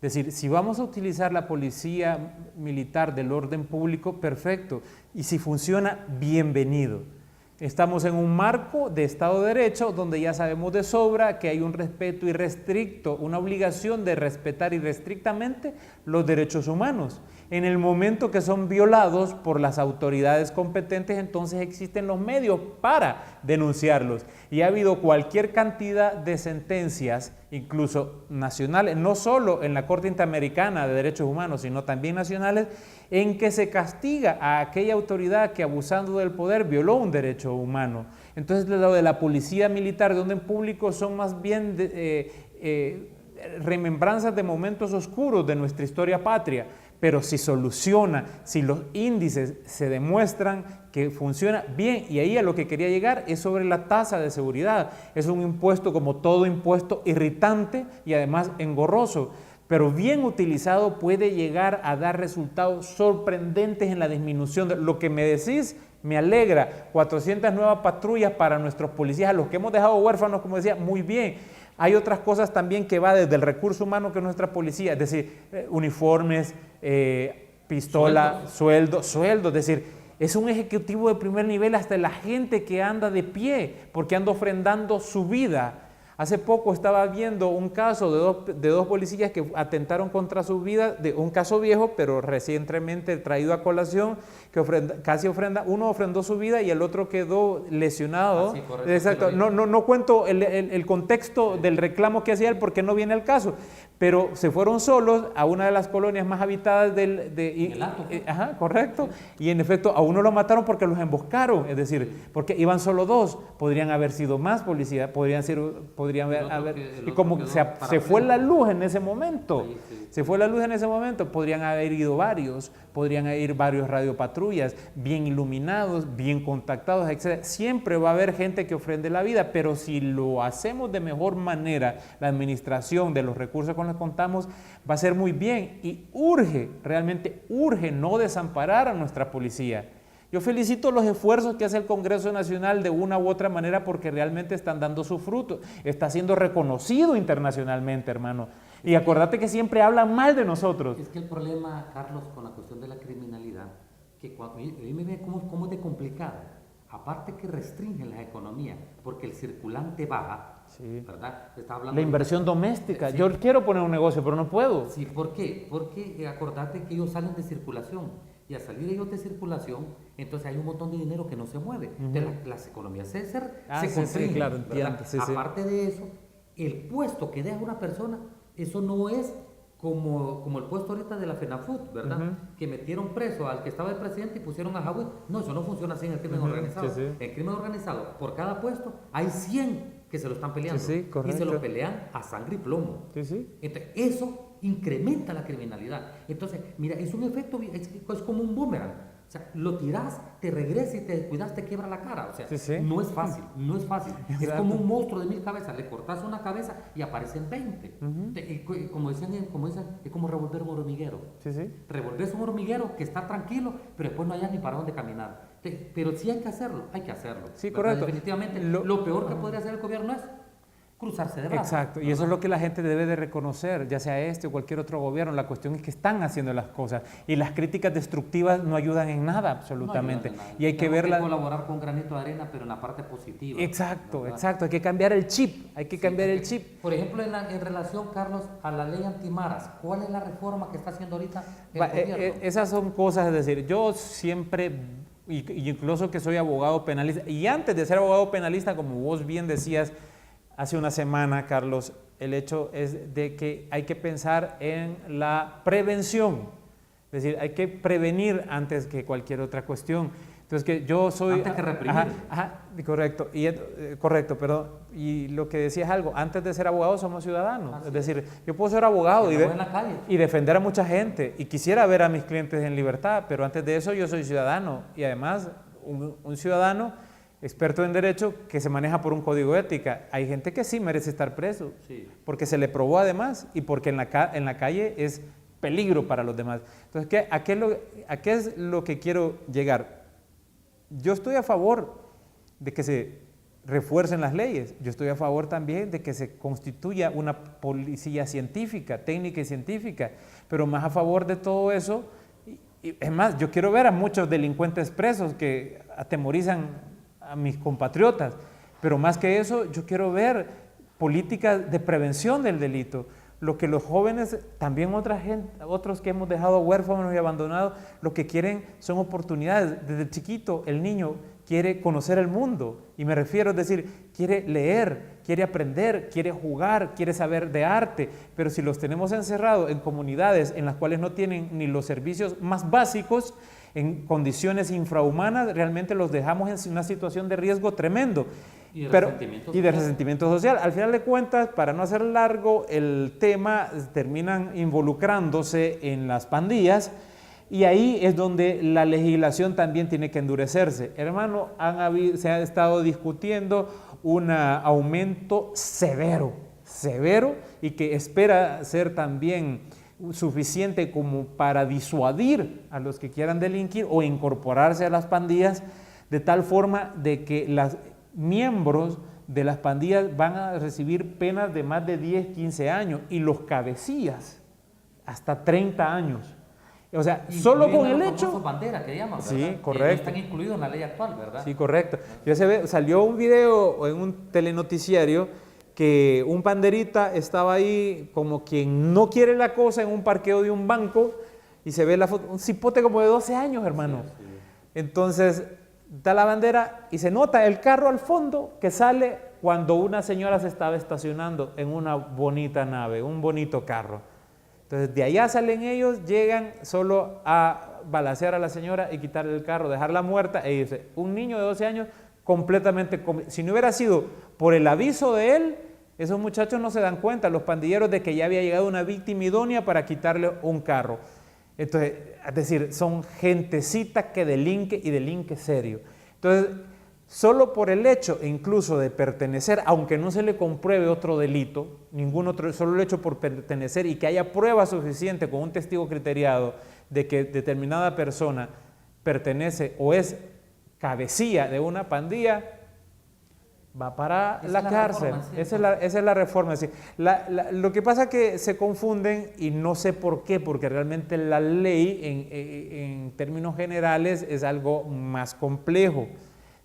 Es decir, si vamos a utilizar la policía militar del orden público, perfecto. Y si funciona, bienvenido. Estamos en un marco de Estado de Derecho donde ya sabemos de sobra que hay un respeto irrestricto, una obligación de respetar irrestrictamente los derechos humanos. En el momento que son violados por las autoridades competentes, entonces existen los medios para denunciarlos. Y ha habido cualquier cantidad de sentencias, incluso nacionales, no solo en la Corte Interamericana de Derechos Humanos, sino también nacionales, en que se castiga a aquella autoridad que abusando del poder violó un derecho humano. Entonces lo de la policía militar de orden público son más bien remembranzas de momentos oscuros de nuestra historia patria, pero si soluciona, si los índices se demuestran que funciona bien, y ahí a lo que quería llegar es sobre la tasa de seguridad. Es un impuesto, como todo impuesto, irritante y además engorroso, pero bien utilizado puede llegar a dar resultados sorprendentes en la disminución de lo que me decís. Me alegra, 400 nuevas patrullas para nuestros policías, a los que hemos dejado huérfanos, como decía, muy bien. Hay otras cosas también que va desde el recurso humano que es nuestra policía, es decir, uniformes, pistola, sueldo, es decir, es un ejecutivo de primer nivel hasta la gente que anda de pie, porque anda ofrendando su vida. Hace poco estaba viendo un caso de dos policías que atentaron contra su vida, de un caso viejo, pero recientemente traído a colación, que uno ofrendó su vida y el otro quedó lesionado. Sí, correcto, exacto. No cuento el contexto del reclamo que hacía él porque no viene al caso, pero se fueron solos a una de las colonias más habitadas ajá, correcto, y en efecto a uno lo mataron porque los emboscaron, es decir, porque iban solo dos, podrían haber sido más policías, y como se fue la luz en ese momento, podrían haber ido varios radiopatrullas, bien iluminados, bien contactados, etc. Siempre va a haber gente que ofrende la vida, pero si lo hacemos de mejor manera, la administración de los recursos con los que contamos va a ser muy bien, y realmente urge no desamparar a nuestra policía. Yo felicito los esfuerzos que hace el Congreso Nacional de una u otra manera porque realmente están dando su fruto. Está siendo reconocido internacionalmente, hermano. Y acordate que siempre hablan mal de nosotros. Es que el problema, Carlos, con la cuestión de la criminalidad, que cuando me ve cómo es de complicada. Aparte que restringen la economía, porque el circulante baja, sí, ¿verdad? Está hablando la inversión doméstica. Sí. Yo quiero poner un negocio, pero no puedo. Sí, ¿por qué? Porque acordate que ellos salen de circulación. Y al salir ellos de circulación, entonces hay un montón de dinero que no se mueve. Entonces las economías se constriñen. Sí, claro, entiendo. Sí, aparte de eso, el puesto que deja una persona, eso no es como el puesto ahorita de la FENAFUT, ¿verdad? Que metieron preso al que estaba de presidente y pusieron a Jaúl. No, eso no funciona así en el crimen organizado. Sí. En el crimen organizado, por cada puesto, hay 100 que se lo están peleando. Sí, y se lo pelean a sangre y plomo. Sí. Entonces, eso incrementa la criminalidad. Entonces, mira, es un efecto, es como un boomerang. O sea, lo tirás, te regresa y te descuidas, te quiebra la cara. O sea, no es fácil. Exacto. Es como un monstruo de 1000 cabezas. Le cortas una cabeza y aparecen 20. Como dicen, es como revolver un hormiguero. Revolves un hormiguero que está tranquilo, pero después no hay ni para dónde caminar. Pero sí hay que hacerlo. Sí, correcto. Definitivamente, lo peor que podría hacer el gobierno es cruzarse de brazos. Exacto, y eso es lo que la gente debe de reconocer, ya sea este o cualquier otro gobierno. La cuestión es que están haciendo las cosas y las críticas destructivas no ayudan en nada absolutamente. No ayudan en nada. Y hay que verla. Colaborar con granito de arena, pero en la parte positiva. Exacto, hay que cambiar el chip, el chip. Por ejemplo, en relación, Carlos, a la ley antimaras, ¿cuál es la reforma que está haciendo ahorita el gobierno? Esas son cosas, es decir, yo siempre y incluso que soy abogado penalista. Y antes de ser abogado penalista, como vos bien decías hace una semana, Carlos, el hecho es de que hay que pensar en la prevención. Es decir, hay que prevenir antes que cualquier otra cuestión. Entonces, que yo soy... Antes que reprimir. Correcto. Correcto, perdón. Y lo que decía es algo, antes de ser abogado somos ciudadanos. Es decir, yo puedo ser abogado y defender a mucha gente. Y quisiera ver a mis clientes en libertad, pero antes de eso yo soy ciudadano. Y además, un ciudadano experto en derecho que se maneja por un código de ética. Hay gente que sí merece estar preso, porque se le probó además y porque en la calle es peligro para los demás. Entonces, ¿a qué es lo que quiero llegar? Yo estoy a favor de que se refuercen las leyes. Yo estoy a favor también de que se constituya una policía científica, técnica y científica, pero más a favor de todo eso, y es más, yo quiero ver a muchos delincuentes presos que atemorizan a mis compatriotas, pero más que eso, yo quiero ver políticas de prevención del delito. Lo que los jóvenes, también otros que hemos dejado huérfanos y abandonados, lo que quieren son oportunidades. Desde chiquito el niño quiere conocer el mundo, y me refiero, es decir, quiere leer, quiere aprender, quiere jugar, quiere saber de arte, pero si los tenemos encerrados en comunidades en las cuales no tienen ni los servicios más básicos, en condiciones infrahumanas, realmente los dejamos en una situación de riesgo tremendo. Y de resentimiento social. Al final de cuentas, para no hacer largo el tema, terminan involucrándose en las pandillas, y ahí es donde la legislación también tiene que endurecerse. Hermano, se ha estado discutiendo un aumento severo, y que espera ser también suficiente como para disuadir a los que quieran delinquir o incorporarse a las pandillas, de tal forma de que los miembros de las pandillas van a recibir penas de más de 10, 15 años, y los cabecillas hasta 30 años. O sea, solo con el hecho... bandera, que llaman, ¿verdad? Sí, correcto. Que no están incluidos en la ley actual, ¿verdad? Sí, correcto. Salió un video en un telenoticiario que un banderita estaba ahí como quien no quiere la cosa en un parqueo de un banco, y se ve la foto, un cipote como de 12 años, hermano. Sí. Entonces, da la bandera y se nota el carro al fondo que sale cuando una señora se estaba estacionando en una bonita nave, un bonito carro. Entonces, de allá salen ellos, llegan solo a balacear a la señora y quitarle el carro, dejarla muerta, e irse. Un niño de 12 años completamente... Si no hubiera sido por el aviso de él, esos muchachos no se dan cuenta, los pandilleros, de que ya había llegado una víctima idónea para quitarle un carro. Entonces, es decir, son gentecita que delinque, y delinque serio. Entonces, solo por el hecho incluso de pertenecer, aunque no se le compruebe otro delito, ningún otro, solo el hecho por pertenecer y que haya prueba suficiente con un testigo criteriado de que determinada persona pertenece o es cabecilla de una pandilla, va para la cárcel. Esa es la reforma. Sí. Lo que pasa es que se confunden, y no sé por qué, porque realmente la ley en términos generales es algo más complejo,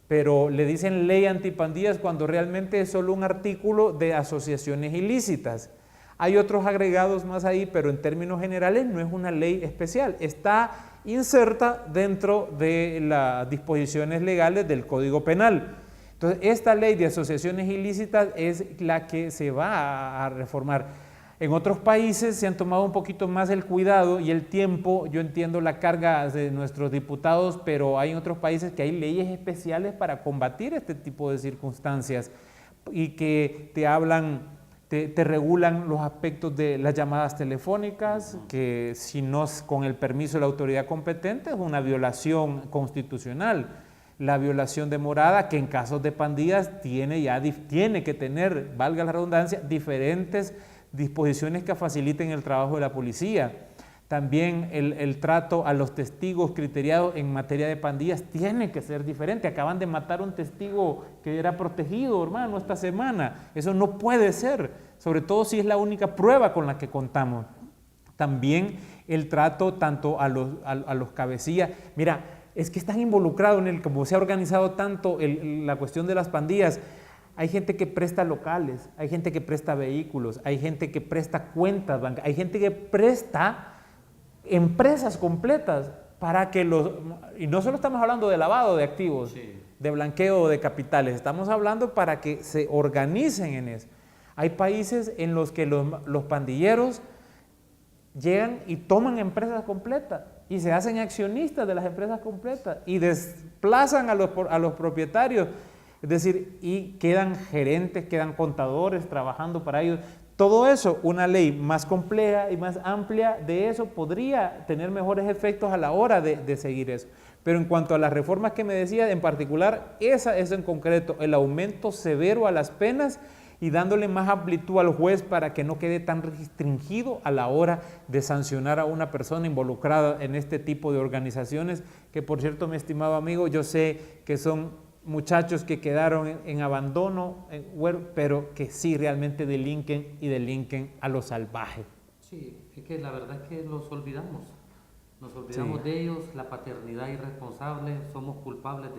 pero le dicen ley antipandillas cuando realmente es solo un artículo de asociaciones ilícitas. Hay otros agregados más ahí, pero en términos generales no es una ley especial. Está inserta dentro de las disposiciones legales del Código Penal. Entonces, esta ley de asociaciones ilícitas es la que se va a reformar. En otros países se han tomado un poquito más el cuidado y el tiempo. Yo entiendo la carga de nuestros diputados, pero hay otros países que hay leyes especiales para combatir este tipo de circunstancias, y que te hablan, te regulan los aspectos de las llamadas telefónicas, que si no es con el permiso de la autoridad competente es una violación constitucional. La violación de morada, que en casos de pandillas tiene que tener, valga la redundancia, diferentes disposiciones que faciliten el trabajo de la policía. También el trato a los testigos criteriados en materia de pandillas tiene que ser diferente. Acaban de matar a un testigo que era protegido, hermano, esta semana. Eso no puede ser, sobre todo si es la única prueba con la que contamos. También el trato tanto a los cabecillas. Mira, es que están involucrados como se ha organizado tanto la cuestión de las pandillas. Hay gente que presta locales, hay gente que presta vehículos, hay gente que presta cuentas bancarias, hay gente que presta empresas completas para que y no solo estamos hablando de lavado de activos, Sí. de blanqueo de capitales, estamos hablando para que se organicen en eso. Hay países en los que los pandilleros llegan y toman empresas completas y se hacen accionistas de las empresas completas y desplazan a los propietarios, es decir, y quedan gerentes, quedan contadores trabajando para ellos. Todo eso, una ley más compleja y más amplia de eso podría tener mejores efectos a la hora de seguir eso. Pero en cuanto a las reformas que me decía, en particular, esa es en concreto, el aumento severo a las penas y dándole más amplitud al juez para que no quede tan restringido a la hora de sancionar a una persona involucrada en este tipo de organizaciones, que por cierto, mi estimado amigo, yo sé que son muchachos que quedaron en abandono, pero que sí realmente delinquen a lo salvaje. Sí, es que la verdad es que los olvidamos. Nos olvidamos de ellos, la paternidad irresponsable, somos culpables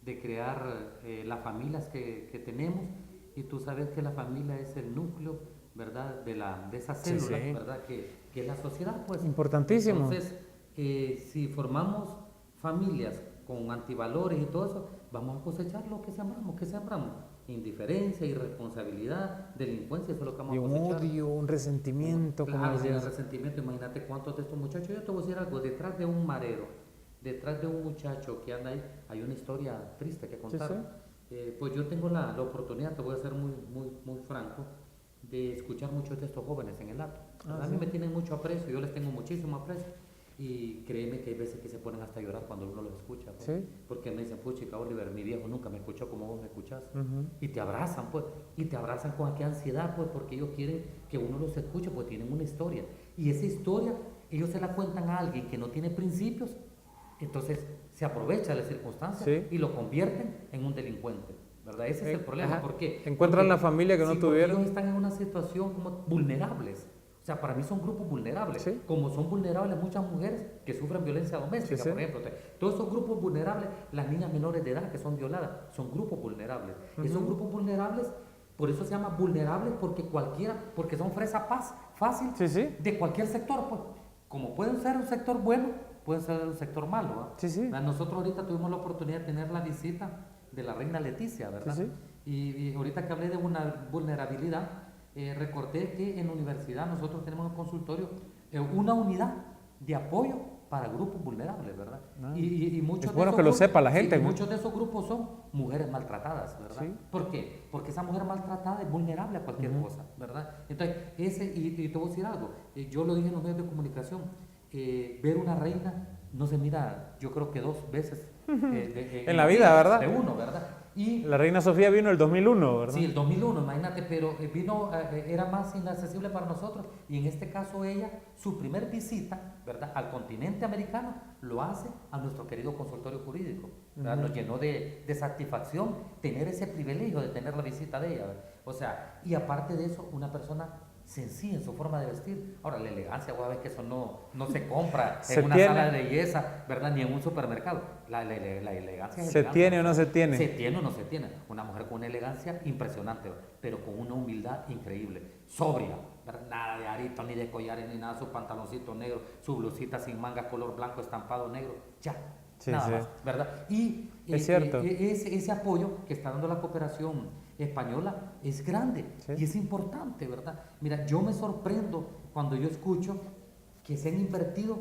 de crear las familias que tenemos, y tú sabes que la familia es el núcleo, ¿verdad? De esa célula, sí. ¿Verdad? Que es la sociedad, pues. Importantísimo. Entonces, si formamos familias con antivalores y todo eso, vamos a cosechar lo que sembramos. ¿Qué sembramos? Indiferencia, irresponsabilidad, delincuencia, eso es lo que vamos a cosechar. Un odio, un resentimiento. Claro, el resentimiento, imagínate cuántos de estos muchachos. Yo te voy a decir algo, detrás de un marero, detrás de un muchacho que anda ahí, hay una historia triste que contar. Sí. Pues yo tengo la oportunidad, te voy a ser muy franco, de escuchar muchos de estos jóvenes en el acto. A mí me tienen mucho aprecio, yo les tengo muchísimo aprecio. Y créeme que hay veces que se ponen hasta a llorar cuando uno los escucha, pues, ¿sí? Porque me dicen, puchica, Oliver, mi viejo nunca me escuchó como vos me escuchás. Y te abrazan, pues, y te abrazan con aquella ansiedad, pues, porque ellos quieren que uno los escuche, pues tienen una historia. Y esa historia, ellos se la cuentan a alguien que no tiene principios, entonces se aprovecha de la circunstancia, ¿sí? Y lo convierten en un delincuente, ¿verdad? Ese es el problema. ¿Por qué? Encuentran la familia que no tuvieron. Ellos están en una situación como vulnerables. O sea, para mí son grupos vulnerables, ¿sí? Como son vulnerables muchas mujeres que sufren violencia doméstica, por ejemplo. Todos esos grupos vulnerables, las niñas menores de edad que son violadas, son grupos vulnerables. Esos grupos vulnerables, por eso se llaman vulnerables, porque son fresa fácil de cualquier sector, pues. Como pueden ser un sector bueno, pueden ser un sector malo, ¿verdad? Nosotros ahorita tuvimos la oportunidad de tener la visita de la reina Leticia, ¿verdad? Y ahorita que hablé de una vulnerabilidad, recordé que en la universidad nosotros tenemos un consultorio, una unidad de apoyo para grupos vulnerables, ¿verdad? Y muchos es bueno que lo sepa la gente. Muchos de esos grupos son mujeres maltratadas, ¿verdad? ¿Por qué? Porque esa mujer maltratada es vulnerable a cualquier cosa, ¿verdad? Entonces, y te voy a decir algo, yo lo dije en los medios de comunicación, ver una reina no se mira, yo creo que 2 veces en la vida, ¿verdad? De uno, ¿verdad? Y la reina Sofía vino el 2001, ¿verdad? Sí, el 2001, imagínate, pero era más inaccesible para nosotros, y en este caso ella, su primer visita, ¿verdad?, al continente americano, lo hace a nuestro querido consultorio jurídico, ¿verdad? Nos llenó de satisfacción tener ese privilegio de tener la visita de ella, ¿verdad? O sea, y aparte de eso, una persona sencilla en su forma de vestir. Ahora, la elegancia, voy a ver que eso no se compra en una sala de belleza, ¿verdad?, ni en un supermercado. La elegancia es ¿Se tiene o no se tiene? Se tiene o no se tiene. Una mujer con una elegancia impresionante, pero con una humildad increíble, sobria, ¿verdad? Nada de aritos, ni de collares, ni nada, su pantaloncito negro, su blusita sin manga, color blanco, estampado negro, ya, nada más, ¿verdad? Y es cierto. Ese apoyo que está dando la cooperación española es grande y es importante, ¿verdad? Mira, yo me sorprendo cuando yo escucho que se han invertido,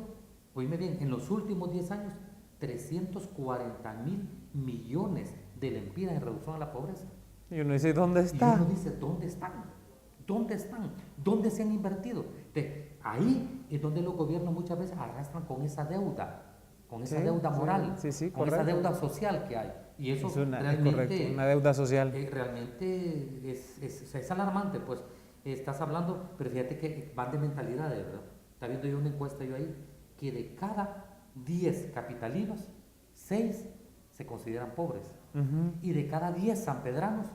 oíme bien, en los últimos 10 años 340,000 millones de lempiras en reducción a la pobreza. Y uno dice, ¿dónde está? Y uno dice, ¿dónde están? ¿Dónde están? ¿Dónde se han invertido? Ahí es donde los gobiernos muchas veces arrastran con esa deuda, con esa deuda moral, con esa deuda social que hay. Y eso es correcto, una deuda social. Realmente es alarmante, pues. Estás hablando, pero fíjate que van de mentalidades, ¿verdad? Está viendo yo una encuesta ahí, que de cada 10 capitalinos, 6 se consideran pobres. Y de cada 10 sanpedranos,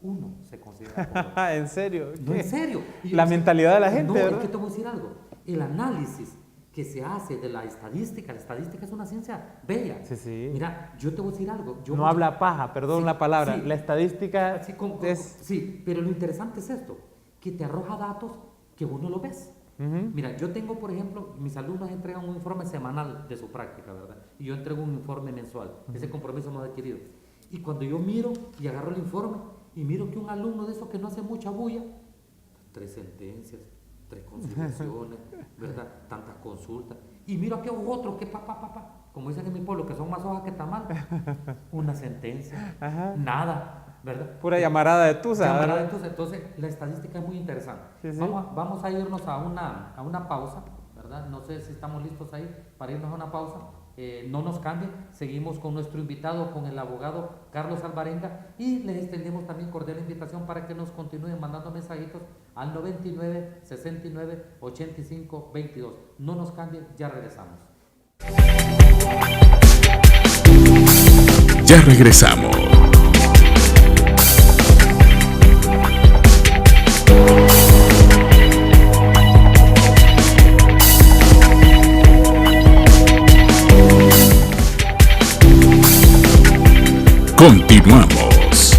1 se considera pobre. ¿En serio? No, en serio. La mentalidad de la gente, ¿verdad? Es que te voy a decir algo. El análisis que se hace de la estadística es una ciencia bella. Mira, yo te voy a decir algo. No habla paja, perdón la palabra. La estadística Sí, pero lo interesante es esto, que te arroja datos que vos no lo ves. Mira, yo tengo, por ejemplo, mis alumnos entregan un informe semanal de su práctica, ¿verdad? Y yo entrego un informe mensual. Ese compromiso hemos adquirido. Y cuando yo miro y agarro el informe y miro que un alumno de esos que no hace mucha bulla, 3 sentencias, 3 conciliaciones, ¿verdad? Tantas consultas. Y miro aquellos otros que como dicen en mi pueblo, que son más hojas que tamal. Una sentencia, nada, ¿verdad? Pura llamarada de tusa. Llamarada de tusa. Entonces, la estadística es muy interesante. Sí, sí. Vamos a irnos a una pausa, ¿verdad? No sé si estamos listos ahí para irnos a una pausa. No nos cambien, seguimos con nuestro invitado, con el abogado Carlos Alvarenga, y les extendemos también cordial invitación para que nos continúen mandando mensajitos al 99 69 85 22. No nos cambien, ya regresamos. Ya regresamos. Continuamos.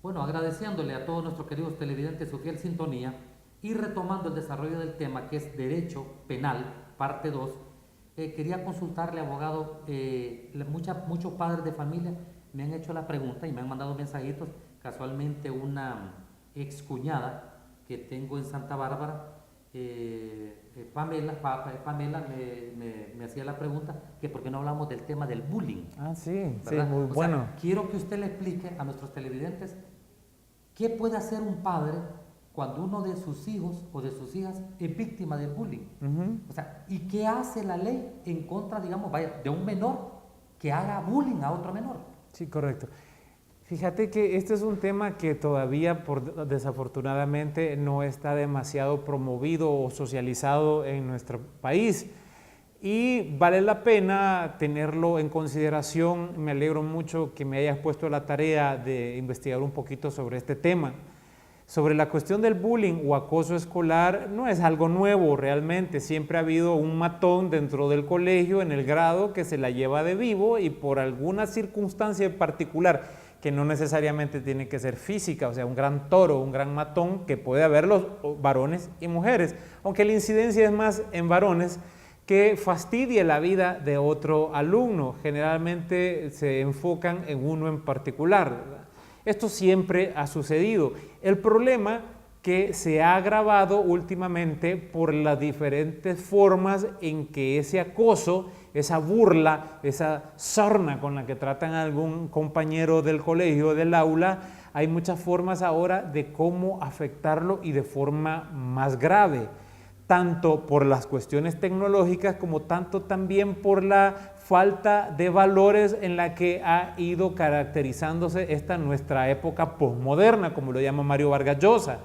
Bueno, agradeciéndole a todos nuestros queridos televidentes su fiel sintonía y retomando el desarrollo del tema que es Derecho Penal, parte 2, quería consultarle, abogado, muchos padres de familia me han hecho la pregunta y me han mandado mensajitos. Casualmente una excuñada que tengo en Santa Bárbara, Pamela me hacía la pregunta que por qué no hablamos del tema del bullying. Sí, ¿verdad? muy bueno. Sea, quiero que usted le explique a nuestros televidentes qué puede hacer un padre cuando uno de sus hijos o de sus hijas es víctima del bullying. O sea, ¿y qué hace la ley en contra, digamos, de un menor que haga bullying a otro menor? Sí, correcto. Fíjate que este es un tema que todavía, desafortunadamente, no está demasiado promovido o socializado en nuestro país y vale la pena tenerlo en consideración. Me alegro mucho que me hayas puesto la tarea de investigar un poquito sobre este tema. Sobre la cuestión del bullying o acoso escolar, no es algo nuevo realmente, siempre ha habido un matón dentro del colegio, en el grado, que se la lleva de vivo y por alguna circunstancia en particular, que no necesariamente tiene que ser física, o sea, un gran toro, un gran matón, que puede haber los varones y mujeres, aunque la incidencia es más en varones, que fastidie la vida de otro alumno. Generalmente se enfocan en uno en particular, ¿verdad? Esto siempre ha sucedido. El problema que se ha agravado últimamente por las diferentes formas en que ese acoso, esa burla, esa sorna con la que tratan a algún compañero del colegio, del aula, hay muchas formas ahora de cómo afectarlo y de forma más grave, tanto por las cuestiones tecnológicas como tanto también por la falta de valores en la que ha ido caracterizándose esta nuestra época posmoderna, como lo llama Mario Vargas Llosa,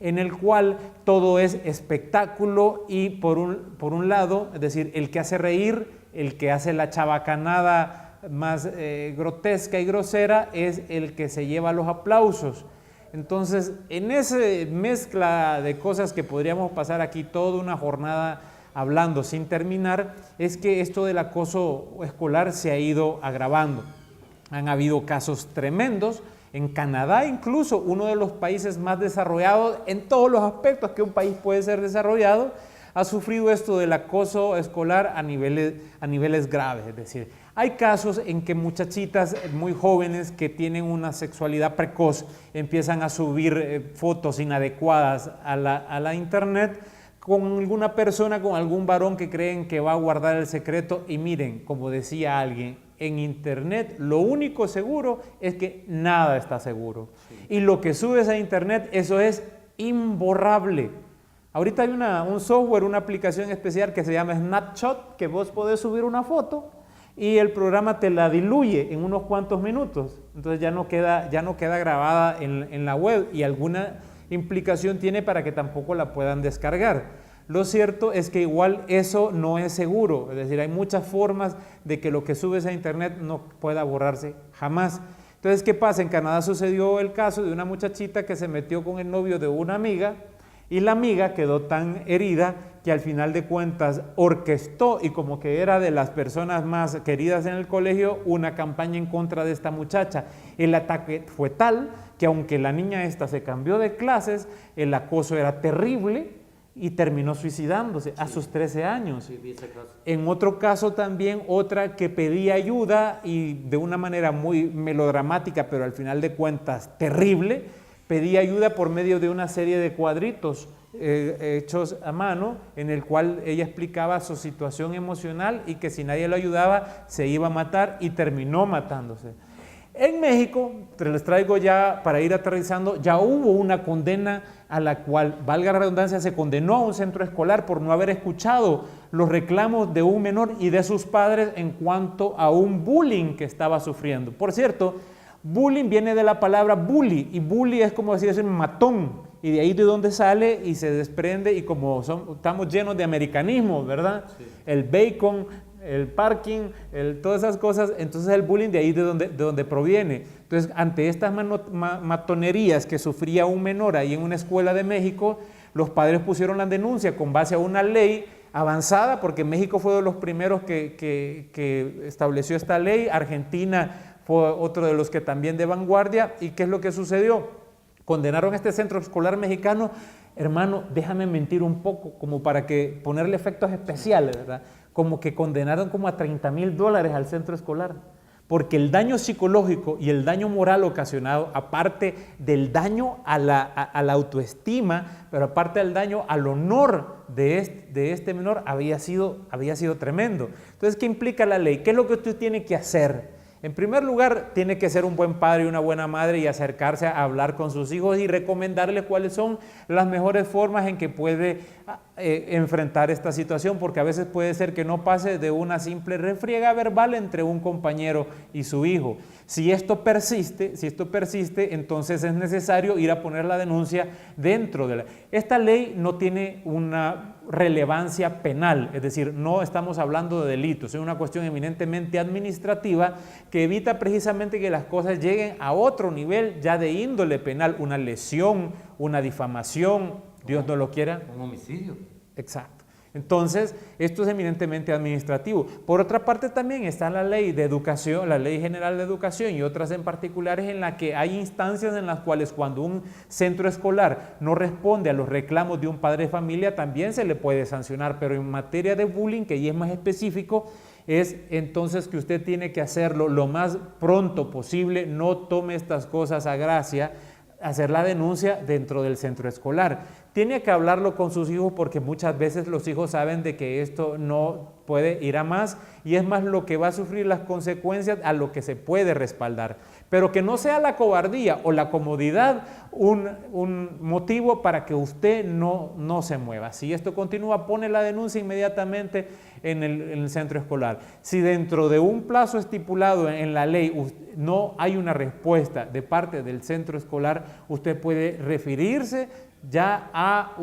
en el cual todo es espectáculo y por un lado, es decir, el que hace reír, el que hace la chabacanada más grotesca y grosera es el que se lleva los aplausos. Entonces, en esa mezcla de cosas que podríamos pasar aquí toda una jornada hablando sin terminar, es que esto del acoso escolar se ha ido agravando. Han habido casos tremendos. En Canadá, incluso, uno de los países más desarrollados en todos los aspectos que un país puede ser desarrollado, ha sufrido esto del acoso escolar a niveles graves. Es decir, hay casos en que muchachitas muy jóvenes que tienen una sexualidad precoz empiezan a subir fotos inadecuadas a la internet con alguna persona, con algún varón que creen que va a guardar el secreto. Y miren, como decía alguien, en internet lo único seguro es que nada está seguro. Sí. Y lo que subes a internet, eso es imborrable. Ahorita hay un software, una aplicación especial que se llama Snapshot, que vos podés subir una foto y el programa te la diluye en unos cuantos minutos. Entonces ya no queda grabada en la web y alguna implicación tiene para que tampoco la puedan descargar. Lo cierto es que igual eso no es seguro, es decir, hay muchas formas de que lo que subes a internet no pueda borrarse jamás. Entonces, ¿qué pasa? En Canadá sucedió el caso de una muchachita que se metió con el novio de una amiga Y la amiga quedó tan herida que al final de cuentas orquestó, y como que era de las personas más queridas en el colegio, una campaña en contra de esta muchacha. El ataque fue tal que aunque la niña esta se cambió de clases, el acoso era terrible y terminó suicidándose a sus 13 años. Sí, vi ese caso. En otro caso también, otra que pedía ayuda y de una manera muy melodramática, pero al final de cuentas terrible, pedía ayuda por medio de una serie de cuadritos hechos a mano, en el cual ella explicaba su situación emocional y que si nadie lo ayudaba se iba a matar, y terminó matándose. En México, les traigo ya para ir aterrizando, ya hubo una condena a la cual, valga la redundancia, se condenó a un centro escolar por no haber escuchado los reclamos de un menor y de sus padres en cuanto a un bullying que estaba sufriendo. Por cierto, bullying viene de la palabra bully, y bully es como decir matón, y de ahí de donde sale y se desprende, y como estamos llenos de americanismo, ¿verdad? Sí. El bacon, el parking, todas esas cosas, entonces el bullying de ahí de donde proviene. Entonces, ante estas matonerías que sufría un menor ahí en una escuela de México, los padres pusieron la denuncia con base a una ley avanzada, porque México fue de los primeros que estableció esta ley. Argentina fue otro de los que también de vanguardia. ¿Y qué es lo que sucedió? Condenaron a este centro escolar mexicano. Hermano, déjame mentir un poco, como para que ponerle efectos especiales, ¿verdad? Como que condenaron como a $30,000 al centro escolar, porque el daño psicológico y el daño moral ocasionado, aparte del daño a la autoestima, pero aparte del daño al honor de este menor, había sido tremendo. Entonces, ¿qué implica la ley? ¿Qué es lo que usted tiene que hacer? En primer lugar, tiene que ser un buen padre y una buena madre y acercarse a hablar con sus hijos y recomendarles cuáles son las mejores formas en que puede enfrentar esta situación, porque a veces puede ser que no pase de una simple refriega verbal entre un compañero y su hijo. Si esto persiste, entonces es necesario ir a poner la denuncia dentro de la... Esta ley no tiene una relevancia penal, es decir, no estamos hablando de delitos, es una cuestión eminentemente administrativa que evita precisamente que las cosas lleguen a otro nivel ya de índole penal, una lesión, una difamación, Dios no lo quiera. Un homicidio. Exacto. Entonces, esto es eminentemente administrativo. Por otra parte, también está la ley de educación, la Ley General de Educación y otras en particulares en la que hay instancias en las cuales cuando un centro escolar no responde a los reclamos de un padre de familia, también se le puede sancionar, pero en materia de bullying, que ya es más específico, es entonces que usted tiene que hacerlo lo más pronto posible, no tome estas cosas a gracia, hacer la denuncia dentro del centro escolar. Tiene que hablarlo con sus hijos porque muchas veces los hijos saben de que esto no puede ir a más y es más lo que va a sufrir las consecuencias a lo que se puede respaldar. Pero que no sea la cobardía o la comodidad un motivo para que usted no se mueva. Si esto continúa, pone la denuncia inmediatamente en el centro escolar. Si dentro de un plazo estipulado en la ley no hay una respuesta de parte del centro escolar, usted puede referirse ya a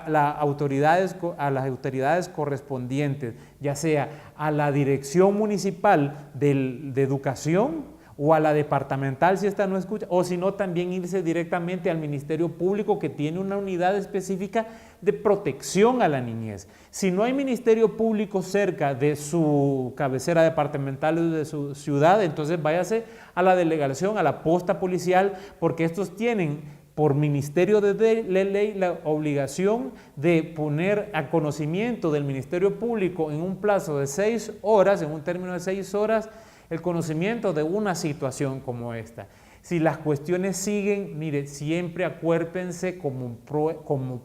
las autoridades correspondientes, ya sea a la Dirección Municipal de Educación o a la departamental si esta no escucha, o si no también irse directamente al Ministerio Público, que tiene una unidad específica de protección a la niñez. Si no hay Ministerio Público cerca de su cabecera departamental o de su ciudad, entonces váyase a la delegación, a la posta policial, porque estos tienen por ministerio de ley la obligación de poner a conocimiento del Ministerio Público en un plazo de 6 horas, en un término de 6 horas, el conocimiento de una situación como esta. Si las cuestiones siguen, mire, siempre acuérpense como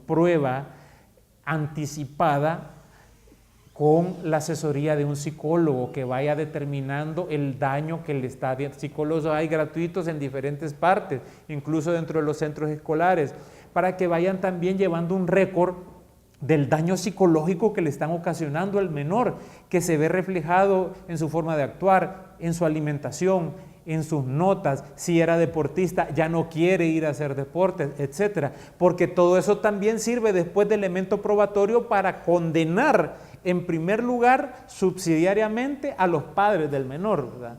prueba anticipada con la asesoría de un psicólogo que vaya determinando el daño que le está haciendo. Psicólogos hay gratuitos en diferentes partes, incluso dentro de los centros escolares, para que vayan también llevando un récord del daño psicológico que le están ocasionando al menor, que se ve reflejado en su forma de actuar, en su alimentación, en sus notas, si era deportista, ya no quiere ir a hacer deportes, etcétera, porque todo eso también sirve después de elemento probatorio para condenar, en primer lugar, subsidiariamente a los padres del menor, ¿verdad?,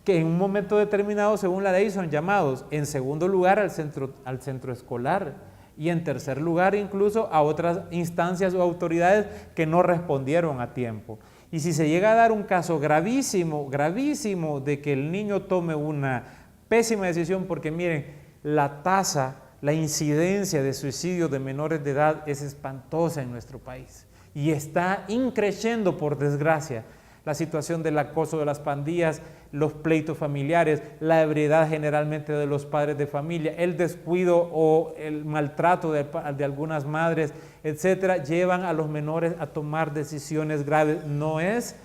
que en un momento determinado, según la ley, son llamados, en segundo lugar, al centro escolar, Y en tercer lugar, incluso a otras instancias o autoridades que no respondieron a tiempo. Y si se llega a dar un caso gravísimo, gravísimo, de que el niño tome una pésima decisión, porque miren, la tasa, la incidencia de suicidios de menores de edad es espantosa en nuestro país. Y está increciendo, por desgracia, la situación del acoso de las pandillas, los pleitos familiares, la ebriedad generalmente de los padres de familia, el descuido o el maltrato de algunas madres, etcétera, llevan a los menores a tomar decisiones graves. No es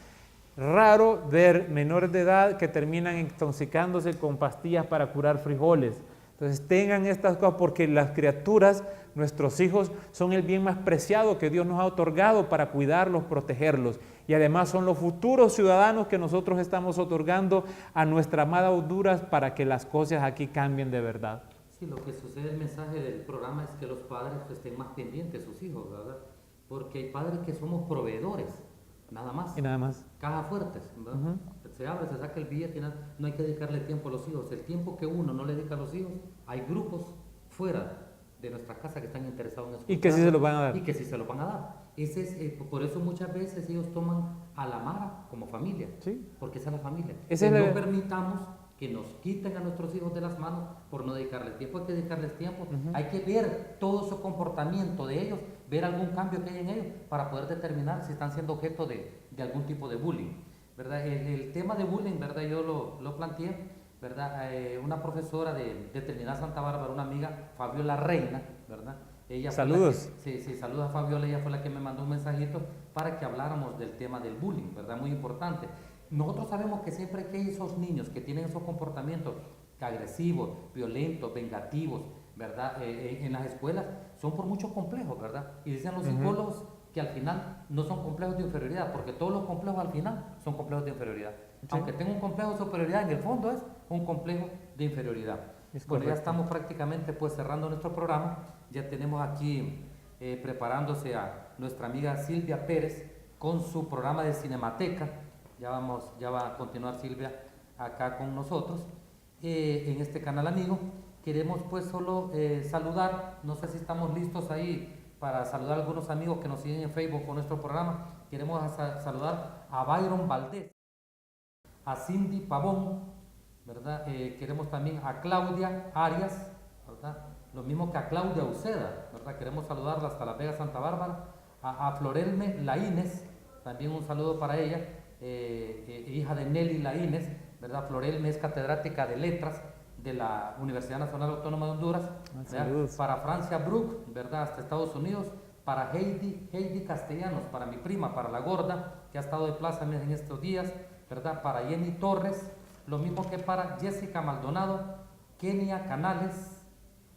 raro ver menores de edad que terminan intoxicándose con pastillas para curar frijoles. Entonces tengan estas cosas, porque las criaturas, nuestros hijos, son el bien más preciado que Dios nos ha otorgado para cuidarlos, protegerlos. Y además son los futuros ciudadanos que nosotros estamos otorgando a nuestra amada Honduras para que las cosas aquí cambien de verdad. Sí, lo que sucede, el mensaje del programa es que los padres estén más pendientes de sus hijos, ¿verdad? Porque hay padres que somos proveedores, nada más. Y nada más. Cajas fuertes, ¿verdad? Se abre, se saca el billete, no hay que dedicarle tiempo a los hijos. El tiempo que uno no le dedica a los hijos, hay grupos fuera de nuestra casa que están interesados en eso. Y que sí se lo van a dar. Y que sí se lo van a dar. Por eso muchas veces ellos toman a la mara como familia. Sí. Porque esa es la familia. No permitamos que nos quiten a nuestros hijos de las manos por no dedicarles tiempo. Hay que dedicarles tiempo. Hay que ver todo su comportamiento de ellos, ver algún cambio que hay en ellos para poder determinar si están siendo objeto de algún tipo de bullying, ¿verdad? El tema de bullying, ¿verdad? Yo lo planteé, ¿verdad? Una profesora de Trinidad Santa Bárbara, una amiga, Fabiola Reina, ¿verdad? Ella saludos. Sí, saludos a Fabiola, ella fue la que me mandó un mensajito para que habláramos del tema del bullying, ¿verdad? Muy importante. Nosotros sabemos que siempre que hay esos niños que tienen esos comportamientos agresivos, violentos, vengativos, ¿verdad? En las escuelas son por muchos complejos, ¿verdad? Y dicen los psicólogos que al final no son complejos de inferioridad, porque todos los complejos al final son complejos de inferioridad. Sí. Aunque tenga un complejo de superioridad, en el fondo es un complejo de inferioridad. Bueno, ya estamos prácticamente pues cerrando nuestro programa. Ya tenemos aquí preparándose a nuestra amiga Silvia Pérez con su programa de Cinemateca. Ya va a continuar Silvia acá con nosotros en este canal amigo. Queremos pues solo saludar, no sé si estamos listos ahí para saludar a algunos amigos que nos siguen en Facebook con nuestro programa. Queremos saludar a Byron Valdés, a Cindy Pavón, ¿verdad? Queremos también a Claudia Arias, ¿verdad? Lo mismo que a Claudia Uceda, ¿verdad? Queremos saludarla hasta La Vega, Santa Bárbara. A Florelme Laínez, también un saludo para ella, hija de Nelly Laínez, ¿verdad? Florelme es catedrática de letras de la Universidad Nacional Autónoma de Honduras. Para Francia Brook, ¿verdad? Hasta Estados Unidos. Para Heidi Castellanos, para mi prima, para la gorda, que ha estado de plaza en estos días, ¿verdad? Para Jenny Torres, lo mismo que para Jessica Maldonado, Kenia Canales,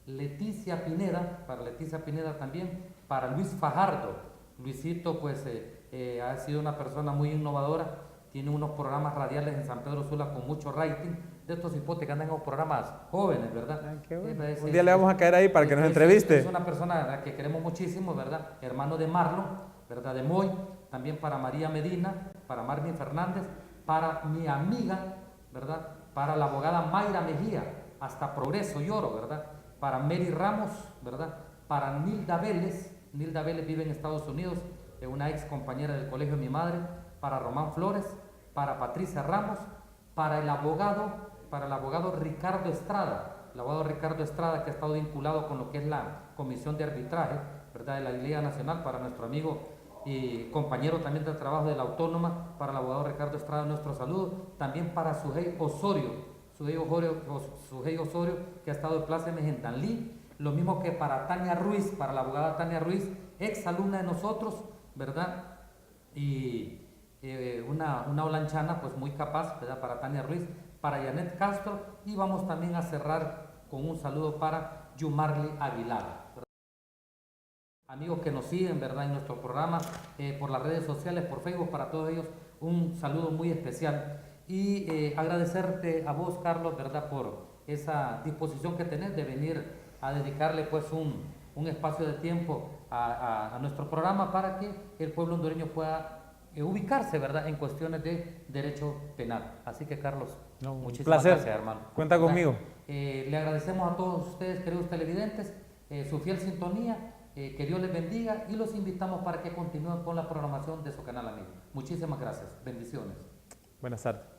Leticia Pineda, para Leticia Pineda también, para Luis Fajardo. Luisito pues ha sido una persona muy innovadora, tiene unos programas radiales en San Pedro Sula con mucho rating, de estos hipotes que andan en los programas jóvenes, ¿verdad? Bueno. Un día le vamos a caer ahí para que nos entreviste. Es una persona a la que queremos muchísimo, ¿verdad? Hermano de Marlon, ¿verdad? De Moy, también para María Medina, para Marvin Fernández, para mi amiga, ¿verdad? Para la abogada Mayra Mejía, hasta Progreso y Oro, ¿verdad? Para Mary Ramos, ¿verdad? Para Nilda Vélez vive en Estados Unidos, es una ex compañera del colegio de mi madre. Para Román Flores, para Patricia Ramos, para el abogado Ricardo Estrada, el abogado Ricardo Estrada, que ha estado vinculado con lo que es la Comisión de Arbitraje, ¿verdad? De la Liga Nacional, para nuestro amigo y compañero también del trabajo de la Autónoma, para el abogado Ricardo Estrada, nuestro saludo. También para Sujei Osorio, que ha estado de plaza en Danlí. Lo mismo que para Tania Ruiz, para la abogada Tania Ruiz, ex alumna de nosotros, ¿verdad? Y una holanchana pues muy capaz, ¿verdad? Para Tania Ruiz, para Janet Castro, y vamos también a cerrar con un saludo para Yumarly Aguilar, ¿verdad? Amigos que nos siguen, ¿verdad? En nuestro programa, por las redes sociales, por Facebook, para todos ellos un saludo muy especial, y agradecerte a vos, Carlos, ¿verdad? Por esa disposición que tenés de venir a dedicarle pues un espacio de tiempo a nuestro programa para que el pueblo hondureño pueda ubicarse, ¿verdad? En cuestiones de derecho penal. Así que, Carlos, muchísimas gracias, hermano. Cuenta conmigo. Le agradecemos a todos ustedes, queridos televidentes, su fiel sintonía, que Dios les bendiga y los invitamos para que continúen con la programación de su canal amigo. Muchísimas gracias, bendiciones. Buenas tardes.